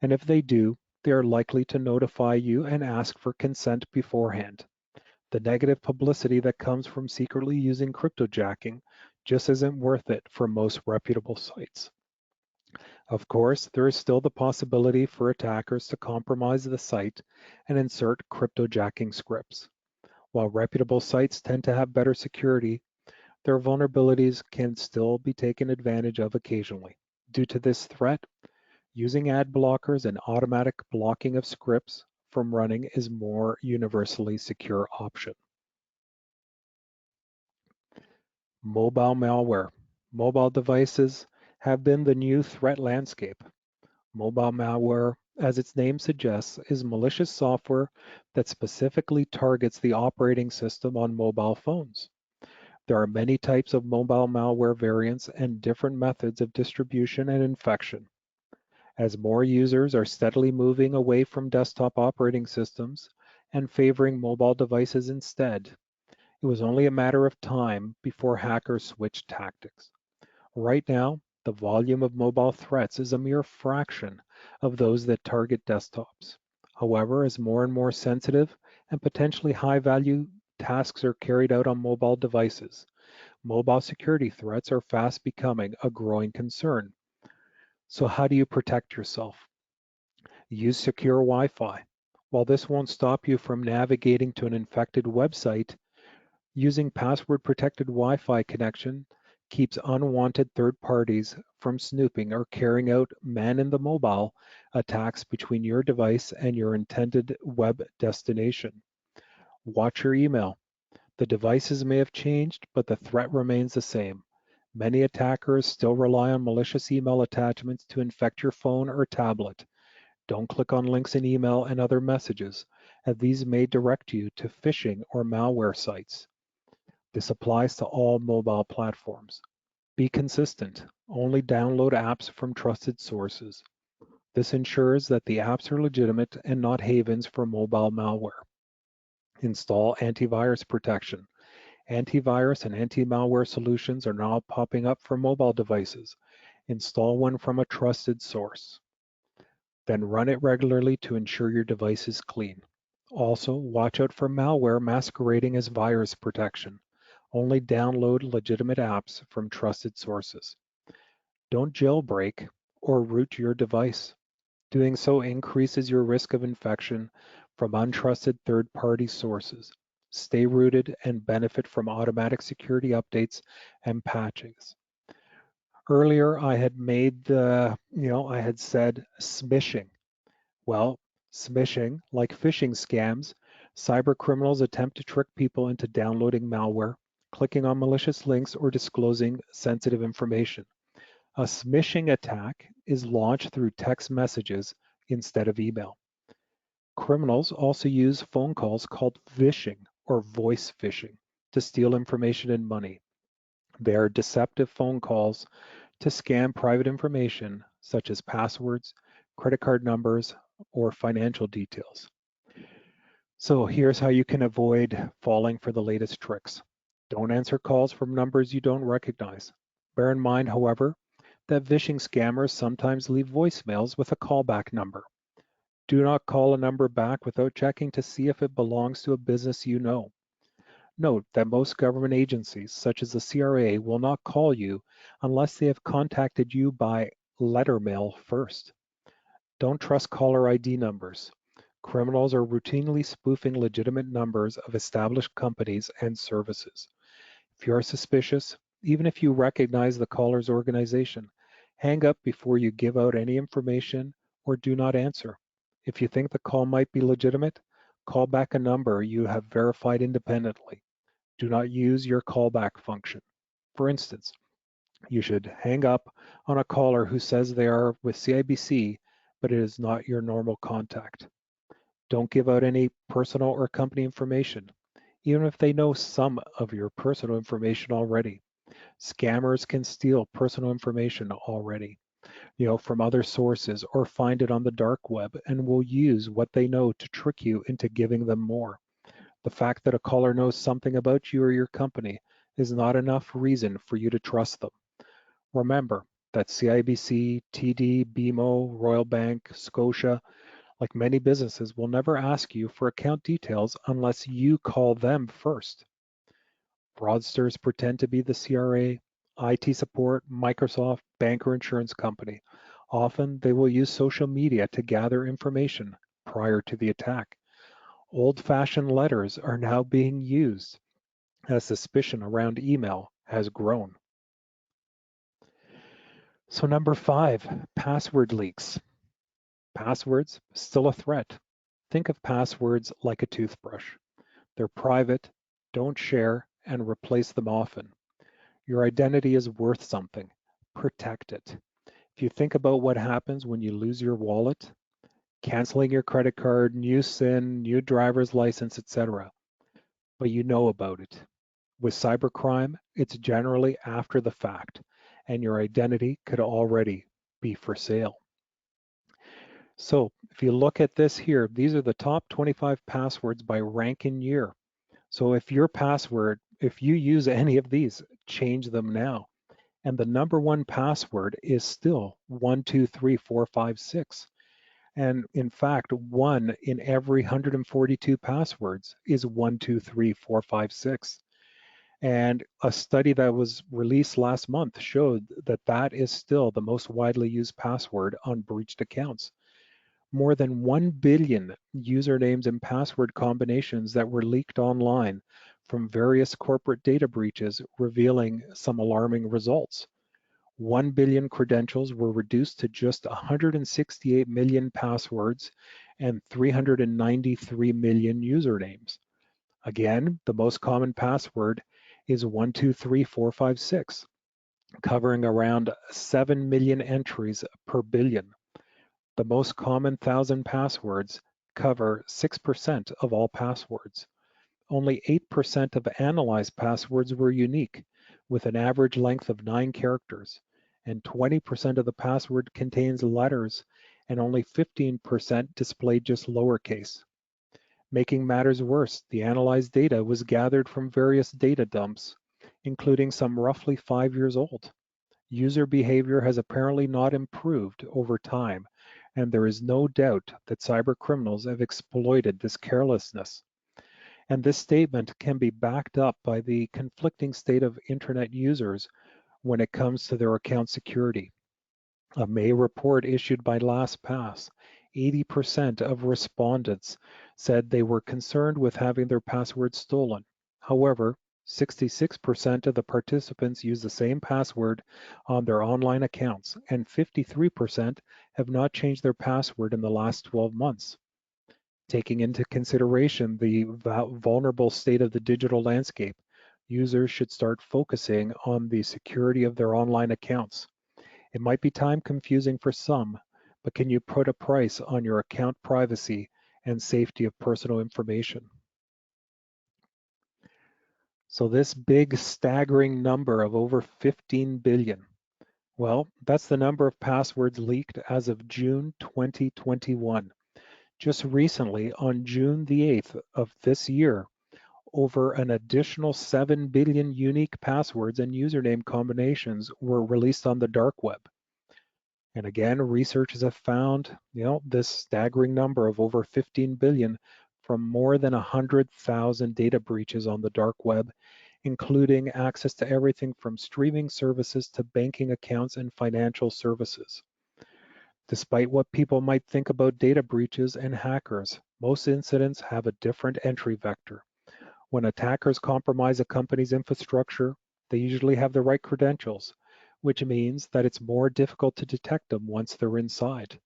and if they do, they are likely to notify you and ask for consent beforehand. The negative publicity that comes from secretly using cryptojacking just isn't worth it for most reputable sites. Of course, there is still the possibility for attackers to compromise the site and insert cryptojacking scripts. While reputable sites tend to have better security, their vulnerabilities can still be taken advantage of occasionally. Due to this threat, using ad blockers and automatic blocking of scripts from running is more universally secure option. Mobile malware. Mobile devices have been the new threat landscape. Mobile malware, as its name suggests, is malicious software that specifically targets the operating system on mobile phones. There are many types of mobile malware variants and different methods of distribution and infection. As more users are steadily moving away from desktop operating systems and favoring mobile devices instead, it was only a matter of time before hackers switched tactics. Right now, the volume of mobile threats is a mere fraction of those that target desktops. However, as more and more sensitive and potentially high-value tasks are carried out on mobile devices, mobile security threats are fast becoming a growing concern. So how do you protect yourself? Use secure Wi-Fi. While this won't stop you from navigating to an infected website, using password-protected Wi-Fi connection keeps unwanted third parties from snooping or carrying out man-in-the-mobile attacks between your device and your intended web destination. Watch your email. The devices may have changed, but the threat remains the same. Many attackers still rely on malicious email attachments to infect your phone or tablet. Don't click on links in email and other messages, as these may direct you to phishing or malware sites. This applies to all mobile platforms. Be consistent. Only download apps from trusted sources. This ensures that the apps are legitimate and not havens for mobile malware. Install antivirus protection. Antivirus and anti-malware solutions are now popping up for mobile devices. Install one from a trusted source. Then run it regularly to ensure your device is clean. Also, watch out for malware masquerading as virus protection. Only download legitimate apps from trusted sources. Don't jailbreak or root your device. Doing so increases your risk of infection from untrusted third-party sources. Stay rooted and benefit from automatic security updates and patches. Earlier, I had I had said smishing. Well, smishing, like phishing scams, cyber criminals attempt to trick people into downloading malware, clicking on malicious links, or disclosing sensitive information. A smishing attack is launched through text messages instead of email. Criminals also use phone calls called phishing or voice phishing to steal information and money. They are deceptive phone calls to scam private information such as passwords, credit card numbers, or financial details. So here's how you can avoid falling for the latest tricks. Don't answer calls from numbers you don't recognize. Bear in mind, however, that phishing scammers sometimes leave voicemails with a callback number. Do not call a number back without checking to see if it belongs to a business you know. Note that most government agencies, such as the CRA, will not call you unless they have contacted you by letter mail first. Don't trust caller ID numbers. Criminals are routinely spoofing legitimate numbers of established companies and services. If you are suspicious, even if you recognize the caller's organization, hang up before you give out any information or do not answer. If you think the call might be legitimate, call back a number you have verified independently. Do not use your callback function. For instance, you should hang up on a caller who says they are with CIBC, but it is not your normal contact. Don't give out any personal or company information, even if they know some of your personal information already. Scammers can steal personal information already, from other sources or find it on the dark web and will use what they know to trick you into giving them more. The fact that a caller knows something about you or your company is not enough reason for you to trust them. Remember that CIBC, TD, BMO, Royal Bank, Scotia, like many businesses, will never ask you for account details unless you call them first. Fraudsters pretend to be the CRA, IT support, Microsoft, bank, or insurance company. Often, they will use social media to gather information prior to the attack. Old-fashioned letters are now being used as suspicion around email has grown. So number 5, password leaks. Passwords, still a threat. Think of passwords like a toothbrush. They're private, don't share, and replace them often. Your identity is worth something. Protect it. If you think about what happens when you lose your wallet, canceling your credit card, new SIN, new driver's license, etc., but you know about it. With cybercrime, it's generally after the fact, and your identity could already be for sale. So if you look at this here, these are the top 25 passwords by rank and year. So if your password, if you use any of these, change them now. And the number one password is still 123456. And in fact, 1 in every 142 passwords is 123456. And a study that was released last month showed that that is still the most widely used password on breached accounts. More than 1 billion usernames and password combinations that were leaked online from various corporate data breaches, revealing some alarming results. 1 billion credentials were reduced to just 168 million passwords and 393 million usernames. Again, the most common password is 123456, covering around 7 million entries per billion. The most common 1,000 passwords cover 6% of all passwords. Only 8% of analyzed passwords were unique, with an average length of 9 characters, and 20% of the password contains letters, and only 15% displayed just lowercase. Making matters worse, the analyzed data was gathered from various data dumps, including some roughly 5 years old. User behavior has apparently not improved over time, and there is no doubt that cyber criminals have exploited this carelessness. And this statement can be backed up by the conflicting state of internet users when it comes to their account security. A May report issued by LastPass, 80% of respondents said they were concerned with having their passwords stolen. However, 66% of the participants use the same password on their online accounts, and 53% have not changed their password in the last 12 months. Taking into consideration the vulnerable state of the digital landscape, users should start focusing on the security of their online accounts. It might be time confusing for some, but can you put a price on your account privacy and safety of personal information? So this big staggering number of over 15 billion, well, that's the number of passwords leaked as of June 2021. Just recently, on June the 8th of this year, over an additional 7 billion unique passwords and username combinations were released on the dark web. And again, researchers have found, this staggering number of over 15 billion from more than 100,000 data breaches on the dark web, including access to everything from streaming services to banking accounts and financial services. Despite what people might think about data breaches and hackers, most incidents have a different entry vector. When attackers compromise a company's infrastructure, they usually have the right credentials, which means that it's more difficult to detect them once they're inside.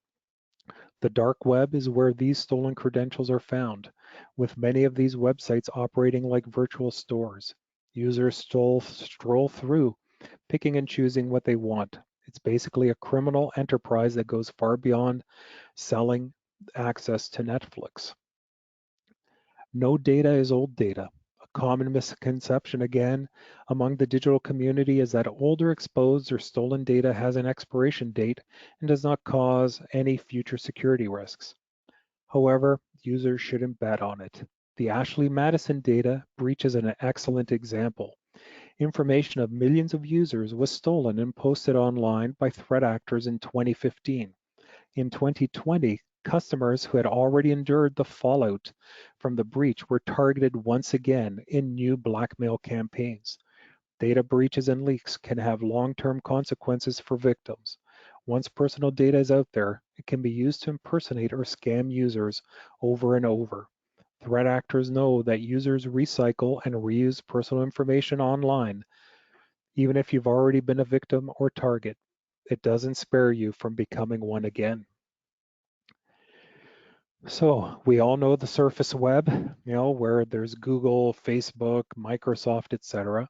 The dark web is where these stolen credentials are found, with many of these websites operating like virtual stores. Users stroll through, picking and choosing what they want. It's basically a criminal enterprise that goes far beyond selling access to Netflix. No data is old data. A common misconception, again, among the digital community is that older exposed or stolen data has an expiration date and does not cause any future security risks. However, users shouldn't bet on it. The Ashley Madison data breach is an excellent example. Information of millions of users was stolen and posted online by threat actors in 2015. In 2020, customers who had already endured the fallout from the breach were targeted once again in new blackmail campaigns. Data breaches and leaks can have long-term consequences for victims. Once personal data is out there, it can be used to impersonate or scam users over and over. Threat actors know that users recycle and reuse personal information online, even if you've already been a victim or target. It doesn't spare you from becoming one again. So we all know the surface web, where there's Google, Facebook, Microsoft, etc.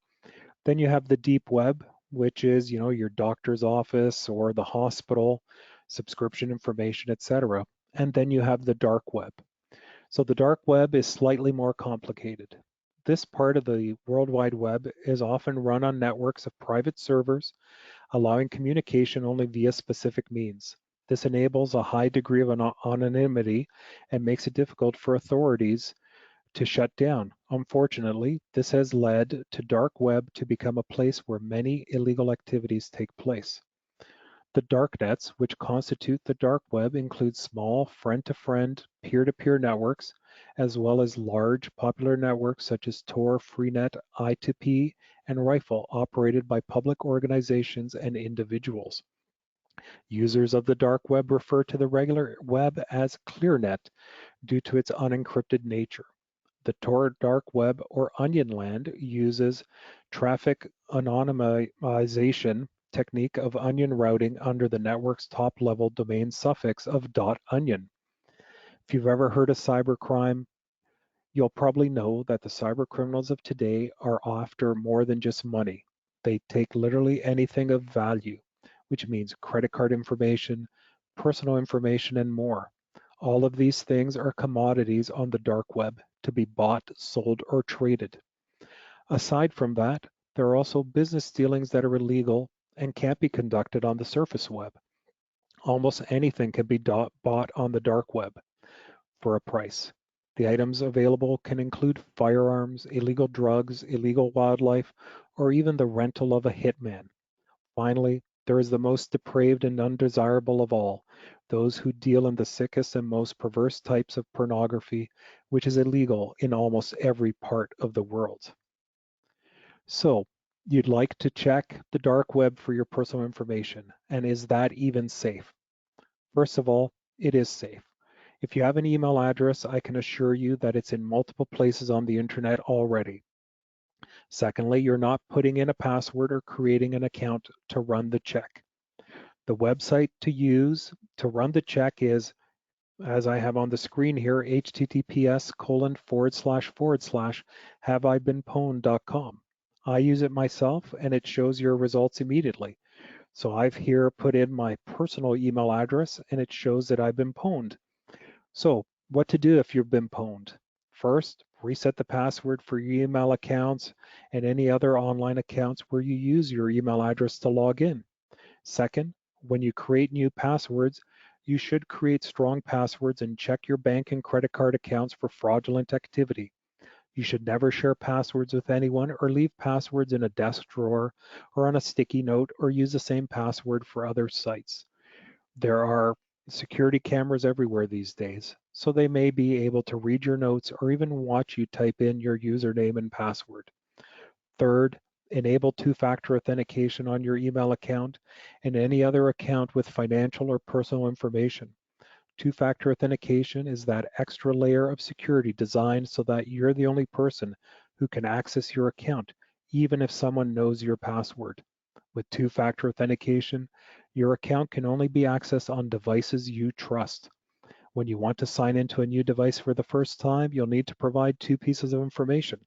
Then you have the deep web, which is, your doctor's office or the hospital, subscription information, etc. And then you have the dark web. So the dark web is slightly more complicated. This part of the World Wide Web is often run on networks of private servers, allowing communication only via specific means. This enables a high degree of anonymity and makes it difficult for authorities to shut down. Unfortunately, this has led to dark web to become a place where many illegal activities take place. The darknets, which constitute the dark web, include small friend-to-friend, peer-to-peer networks, as well as large popular networks such as Tor, Freenet, I2P, and Rifle, operated by public organizations and individuals. Users of the dark web refer to the regular web as ClearNet due to its unencrypted nature. The Tor dark web or onion land uses traffic anonymization technique of onion routing under the network's top-level domain suffix of .onion. If you've ever heard of cybercrime, you'll probably know that the cyber criminals of today are after more than just money. They take literally anything of value, which means credit card information, personal information, and more. All of these things are commodities on the dark web to be bought, sold, or traded. Aside from that, there are also business dealings that are illegal and can't be conducted on the surface web. Almost anything can be bought on the dark web for a price. The items available can include firearms, illegal drugs, illegal wildlife, or even the rental of a hitman. Finally, there is the most depraved and undesirable of all, those who deal in the sickest and most perverse types of pornography, which is illegal in almost every part of the world. So, you'd like to check the dark web for your personal information, and is that even safe? First of all, it is safe. If you have an email address, I can assure you that it's in multiple places on the internet already. Secondly, you're not putting in a password or creating an account to run the check. The website to use to run the check is, as I have on the screen here, https://haveibeenpwned.com. I use it myself and it shows your results immediately. So I've here put in my personal email address and it shows that I've been pwned. So what to do if you've been pwned? First, reset the password for your email accounts and any other online accounts where you use your email address to log in. Second, when you create new passwords, you should create strong passwords and check your bank and credit card accounts for fraudulent activity. You should never share passwords with anyone or leave passwords in a desk drawer or on a sticky note or use the same password for other sites. There are security cameras everywhere these days, so they may be able to read your notes or even watch you type in your username and password. Third, enable two-factor authentication on your email account and any other account with financial or personal information. Two-factor authentication is that extra layer of security designed so that you're the only person who can access your account, even if someone knows your password. With two-factor authentication, your account can only be accessed on devices you trust. When you want to sign into a new device for the first time, you'll need to provide two pieces of information: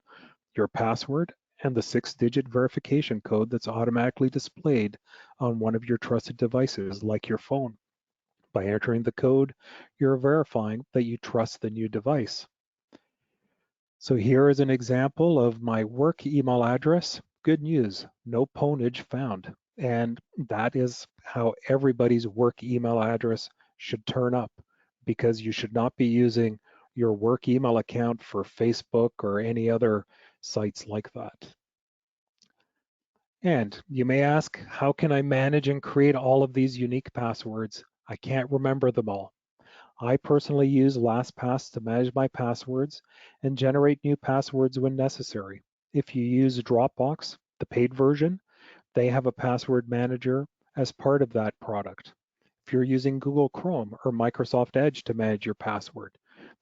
your password and the 6-digit verification code that's automatically displayed on one of your trusted devices, like your phone. By entering the code, you're verifying that you trust the new device. So here is an example of my work email address. Good news, no pwnage found. And that is how everybody's work email address should turn up, because you should not be using your work email account for Facebook or any other sites like that. And you may ask, how can I manage and create all of these unique passwords? I can't remember them all. I personally use LastPass to manage my passwords and generate new passwords when necessary. If you use Dropbox, the paid version, they have a password manager as part of that product. If you're using Google Chrome or Microsoft Edge to manage your password,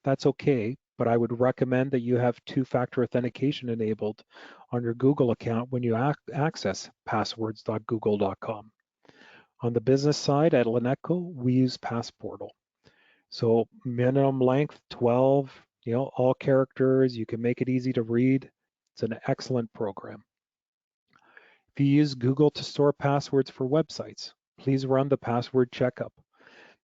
that's okay, but I would recommend that you have two-factor authentication enabled on your Google account when you access passwords.google.com. On the business side at Lanetco, we use Passportal. So minimum length 12, all characters. You can make it easy to read. It's an excellent program. If you use Google to store passwords for websites, please run the password checkup.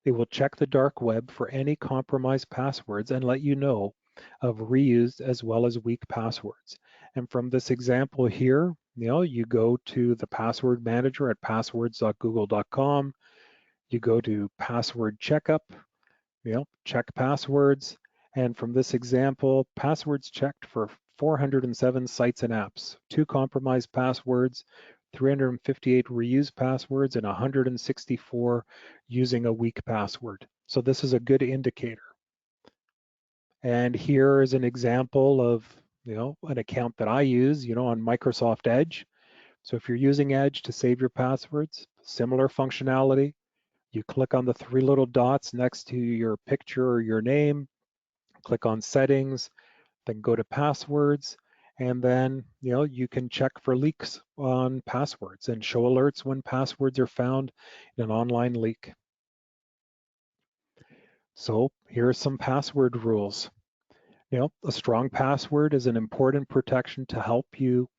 It will check the dark web for any compromised passwords and let you know of reused as well as weak passwords. And from this example here, you go to the password manager at passwords.google.com. You go to password checkup, check passwords. And from this example, passwords checked for 407 sites and apps, 2 compromised passwords, 358 reused passwords, and 164 using a weak password. So this is a good indicator. And here is an example of, an account that I use, on Microsoft Edge. So if you're using Edge to save your passwords, similar functionality. You click on the 3 little dots next to your picture or your name, click on settings, then go to passwords, and then you can check for leaks on passwords and show alerts when passwords are found in an online leak. So here are some password rules. A strong password is an important protection to help you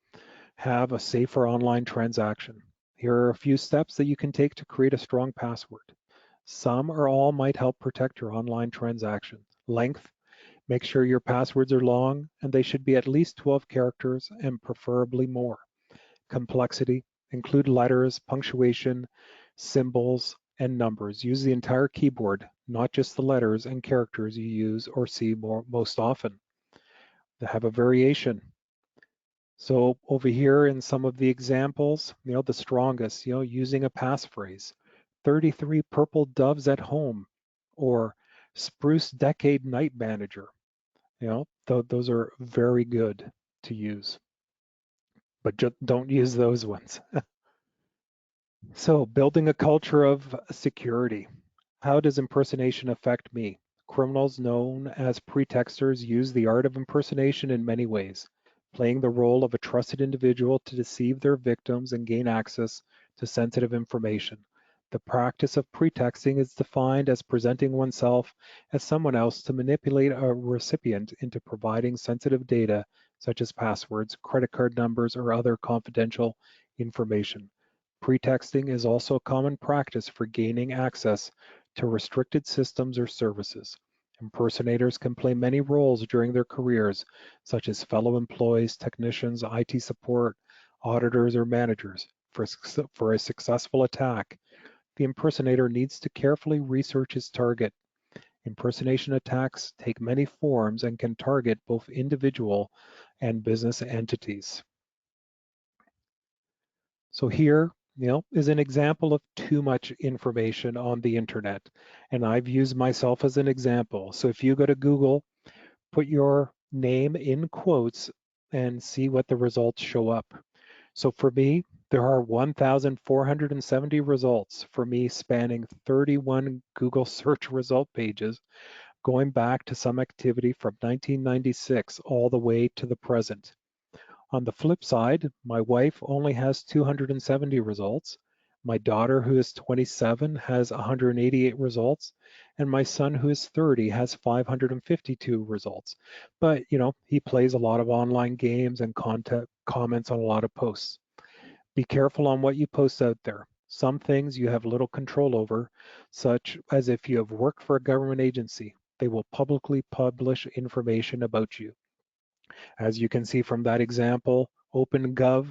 have a safer online transaction. Here are a few steps that you can take to create a strong password. Some or all might help protect your online transaction. Length, make sure your passwords are long and they should be at least 12 characters and preferably more. Complexity, include letters, punctuation, symbols, and numbers. Use the entire keyboard, not just the letters and characters you use or see most often. They have a variation. So over here in some of the examples, the strongest, using a passphrase, 33 purple doves at home, or spruce decade night manager. Those are very good to use, but don't use those ones. So building a culture of security. How does impersonation affect me? Criminals known as pretexters use the art of impersonation in many ways, playing the role of a trusted individual to deceive their victims and gain access to sensitive information. The practice of pretexting is defined as presenting oneself as someone else to manipulate a recipient into providing sensitive data such as passwords, credit card numbers, or other confidential information. Pretexting is also a common practice for gaining access to restricted systems or services. Impersonators can play many roles during their careers, such as fellow employees, technicians, IT support, auditors, or managers. For a successful attack, the impersonator needs to carefully research his target. Impersonation attacks take many forms and can target both individual and business entities. So here, is an example of too much information on the internet. And I've used myself as an example. So if you go to Google, put your name in quotes and see what the results show up. So for me, there are 1,470 results for me spanning 31 Google search result pages, going back to some activity from 1996 all the way to the present. On the flip side, my wife only has 270 results. My daughter, who is 27, has 188 results, and my son, who is 30, has 552 results. But, he plays a lot of online games and comments on a lot of posts. Be careful on what you post out there. Some things you have little control over, such as if you have worked for a government agency, they will publicly publish information about you. As you can see from that example, OpenGov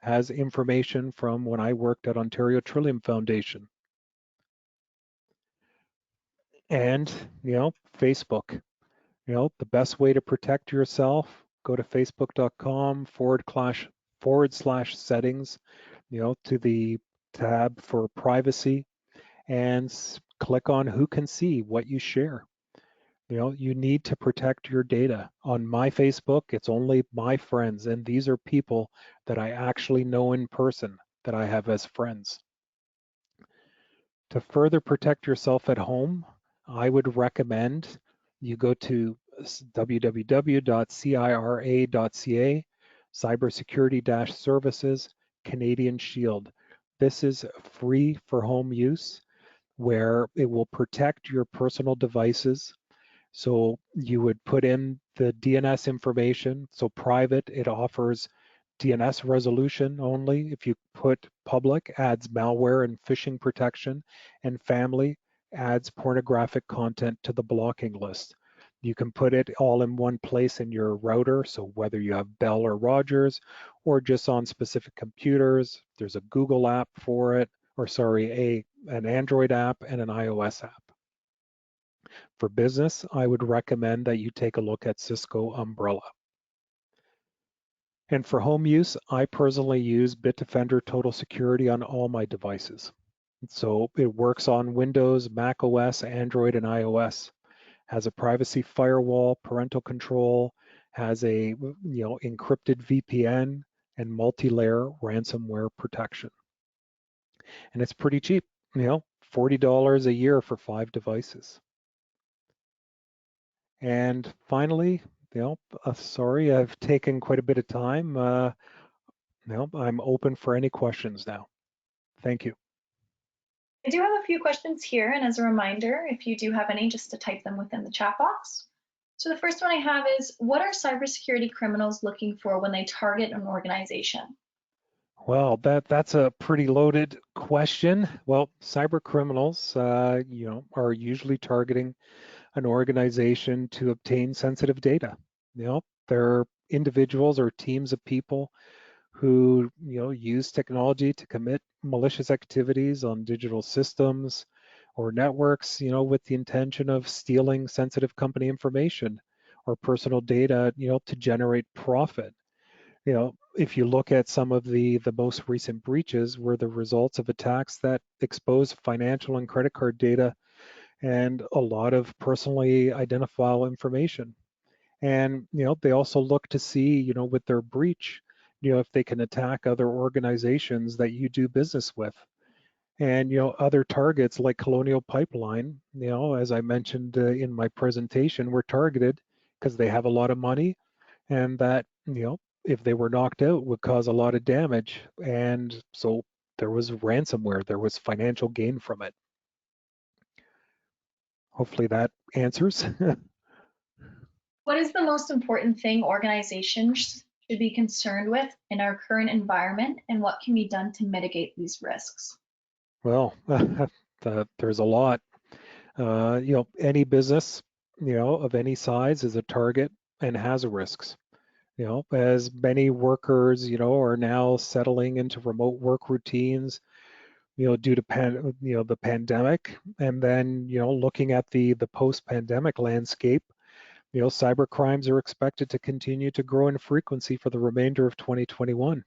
has information from when I worked at Ontario Trillium Foundation. And, Facebook, the best way to protect yourself, go to facebook.com/settings, to the tab for privacy and click on who can see what you share. You need to protect your data. On my Facebook, it's only my friends, and these are people that I actually know in person that I have as friends. To further protect yourself at home, I would recommend you go to www.cira.ca, Cybersecurity-Services, Canadian Shield. This is free for home use, where it will protect your personal devices. So you would put in the DNS information. So private, it offers DNS resolution only. If you put public, adds malware and phishing protection, and family adds pornographic content to the blocking list. You can put it all in one place in your router. So whether you have Bell or Rogers, or just on specific computers, there's a Google app for it, or sorry, an Android app and an iOS app. For business, I would recommend that you take a look at Cisco Umbrella. And for home use, I personally use Bitdefender Total Security on all my devices. So it works on Windows, Mac OS, Android, and iOS. Has a privacy firewall, parental control, has a encrypted VPN, and multi-layer ransomware protection. And it's pretty cheap, $40 a year for 5 devices. And finally, sorry, I've taken quite a bit of time. I'm open for any questions now. Thank you. I do have a few questions here, and as a reminder, if you do have any, just to type them within the chat box. So the first one I have is, what are cybersecurity criminals looking for when they target an organization? Well, that's a pretty loaded question. Well, cyber criminals, are usually targeting an organization to obtain sensitive data. They're individuals or teams of people who use technology to commit malicious activities on digital systems or networks, with the intention of stealing sensitive company information or personal data, to generate profit. If you look at some of the most recent breaches were the results of attacks that exposed financial and credit card data and a lot of personally identifiable information. And they also look to see, with their breach, if they can attack other organizations that you do business with. And other targets like Colonial Pipeline, as I mentioned in my presentation, were targeted because they have a lot of money, and that if they were knocked out would cause a lot of damage. And so there was ransomware, there was financial gain from it. Hopefully that answers. What is the most important thing organizations should be concerned with in our current environment, and what can be done to mitigate these risks? Well, there's a lot. Any business, of any size is a target and has risks. As many workers, are now settling into remote work routines, due to the pandemic, and then looking at the post-pandemic landscape, cyber crimes are expected to continue to grow in frequency for the remainder of 2021,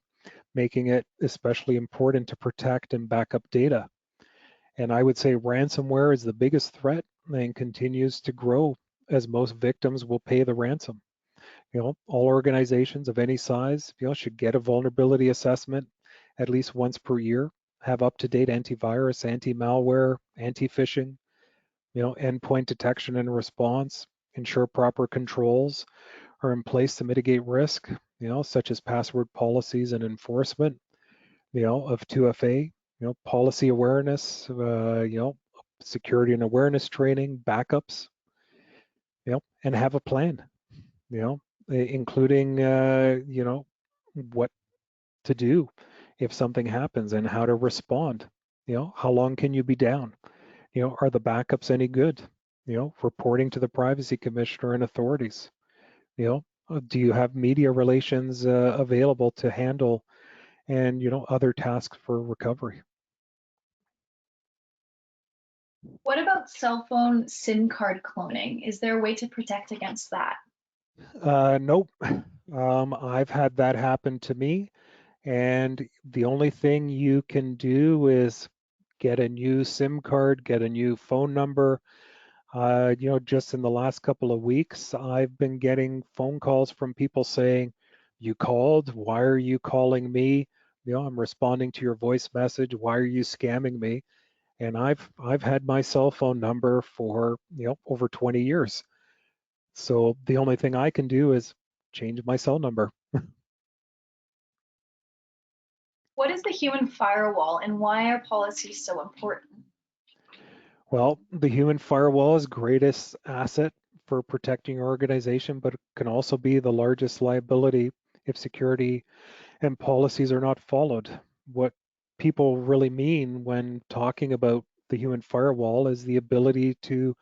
making it especially important to protect and back up data. And I would say ransomware is the biggest threat and continues to grow as most victims will pay the ransom. All organizations of any size, should get a vulnerability assessment at least once per year, have up-to-date antivirus, anti-malware, anti-phishing, endpoint detection and response, ensure proper controls are in place to mitigate risk, such as password policies and enforcement, of 2FA, policy awareness, security and awareness training, backups, and have a plan, including, what to do if something happens and how to respond. How long can you be down? Are the backups any good? Reporting to the privacy commissioner and authorities. Do you have media relations available to handle and other tasks for recovery? What about cell phone SIM card cloning? Is there a way to protect against that? Nope. I've had that happen to me, and the only thing you can do is get a new SIM card, get a new phone number. Just in the last couple of weeks, I've been getting phone calls from people saying, "You called, why are you calling me? I'm responding to your voice message, why are you scamming me?" And I've had my cell phone number for, over 20 years. So the only thing I can do is change my cell number. What is the human firewall and why are policies so important? Well, the human firewall is greatest asset for protecting your organization, but it can also be the largest liability if security and policies are not followed. What people really mean when talking about the human firewall is the ability to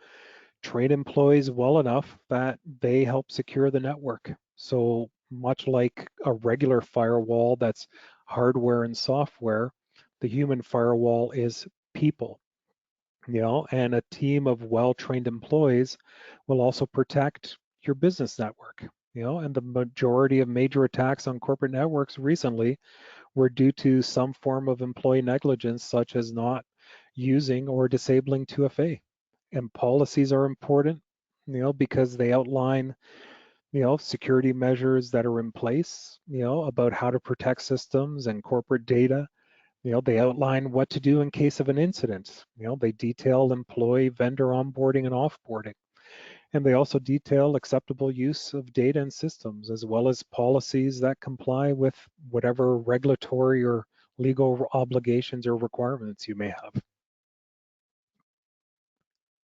train employees well enough that they help secure the network. So much like a regular firewall that's hardware and software, the human firewall is people, and a team of well-trained employees will also protect your business network. And the majority of major attacks on corporate networks recently were due to some form of employee negligence, such as not using or disabling 2FA. And policies are important, because they outline, security measures that are in place, about how to protect systems and corporate data. They outline what to do in case of an incident. They detail employee vendor onboarding and offboarding. And they also detail acceptable use of data and systems, as well as policies that comply with whatever regulatory or legal obligations or requirements you may have.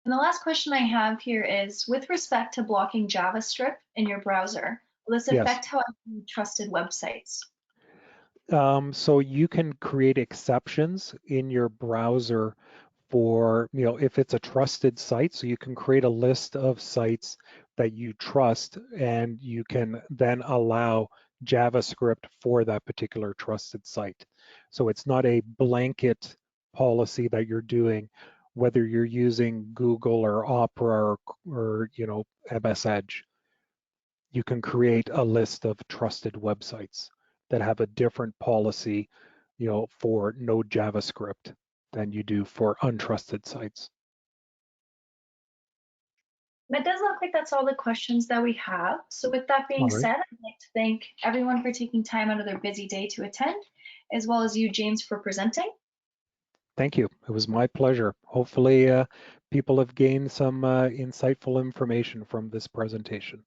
And the last question I have here is, with respect to blocking JavaScript in your browser, will this Yes. affect how I view trusted websites? So you can create exceptions in your browser for, if it's a trusted site. So you can create a list of sites that you trust, and you can then allow JavaScript for that particular trusted site. So it's not a blanket policy that you're doing, whether you're using Google or Opera or MS Edge. You can create a list of trusted websites that have a different policy, for no JavaScript than you do for untrusted sites. That does look like that's all the questions that we have. So with that being All right. said, I'd like to thank everyone for taking time out of their busy day to attend, as well as you, James, for presenting. Thank you. It was my pleasure. Hopefully, people have gained some insightful information from this presentation.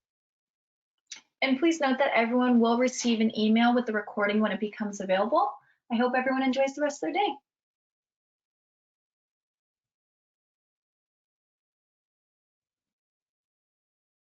And please note that everyone will receive an email with the recording when it becomes available. I hope everyone enjoys the rest of their day.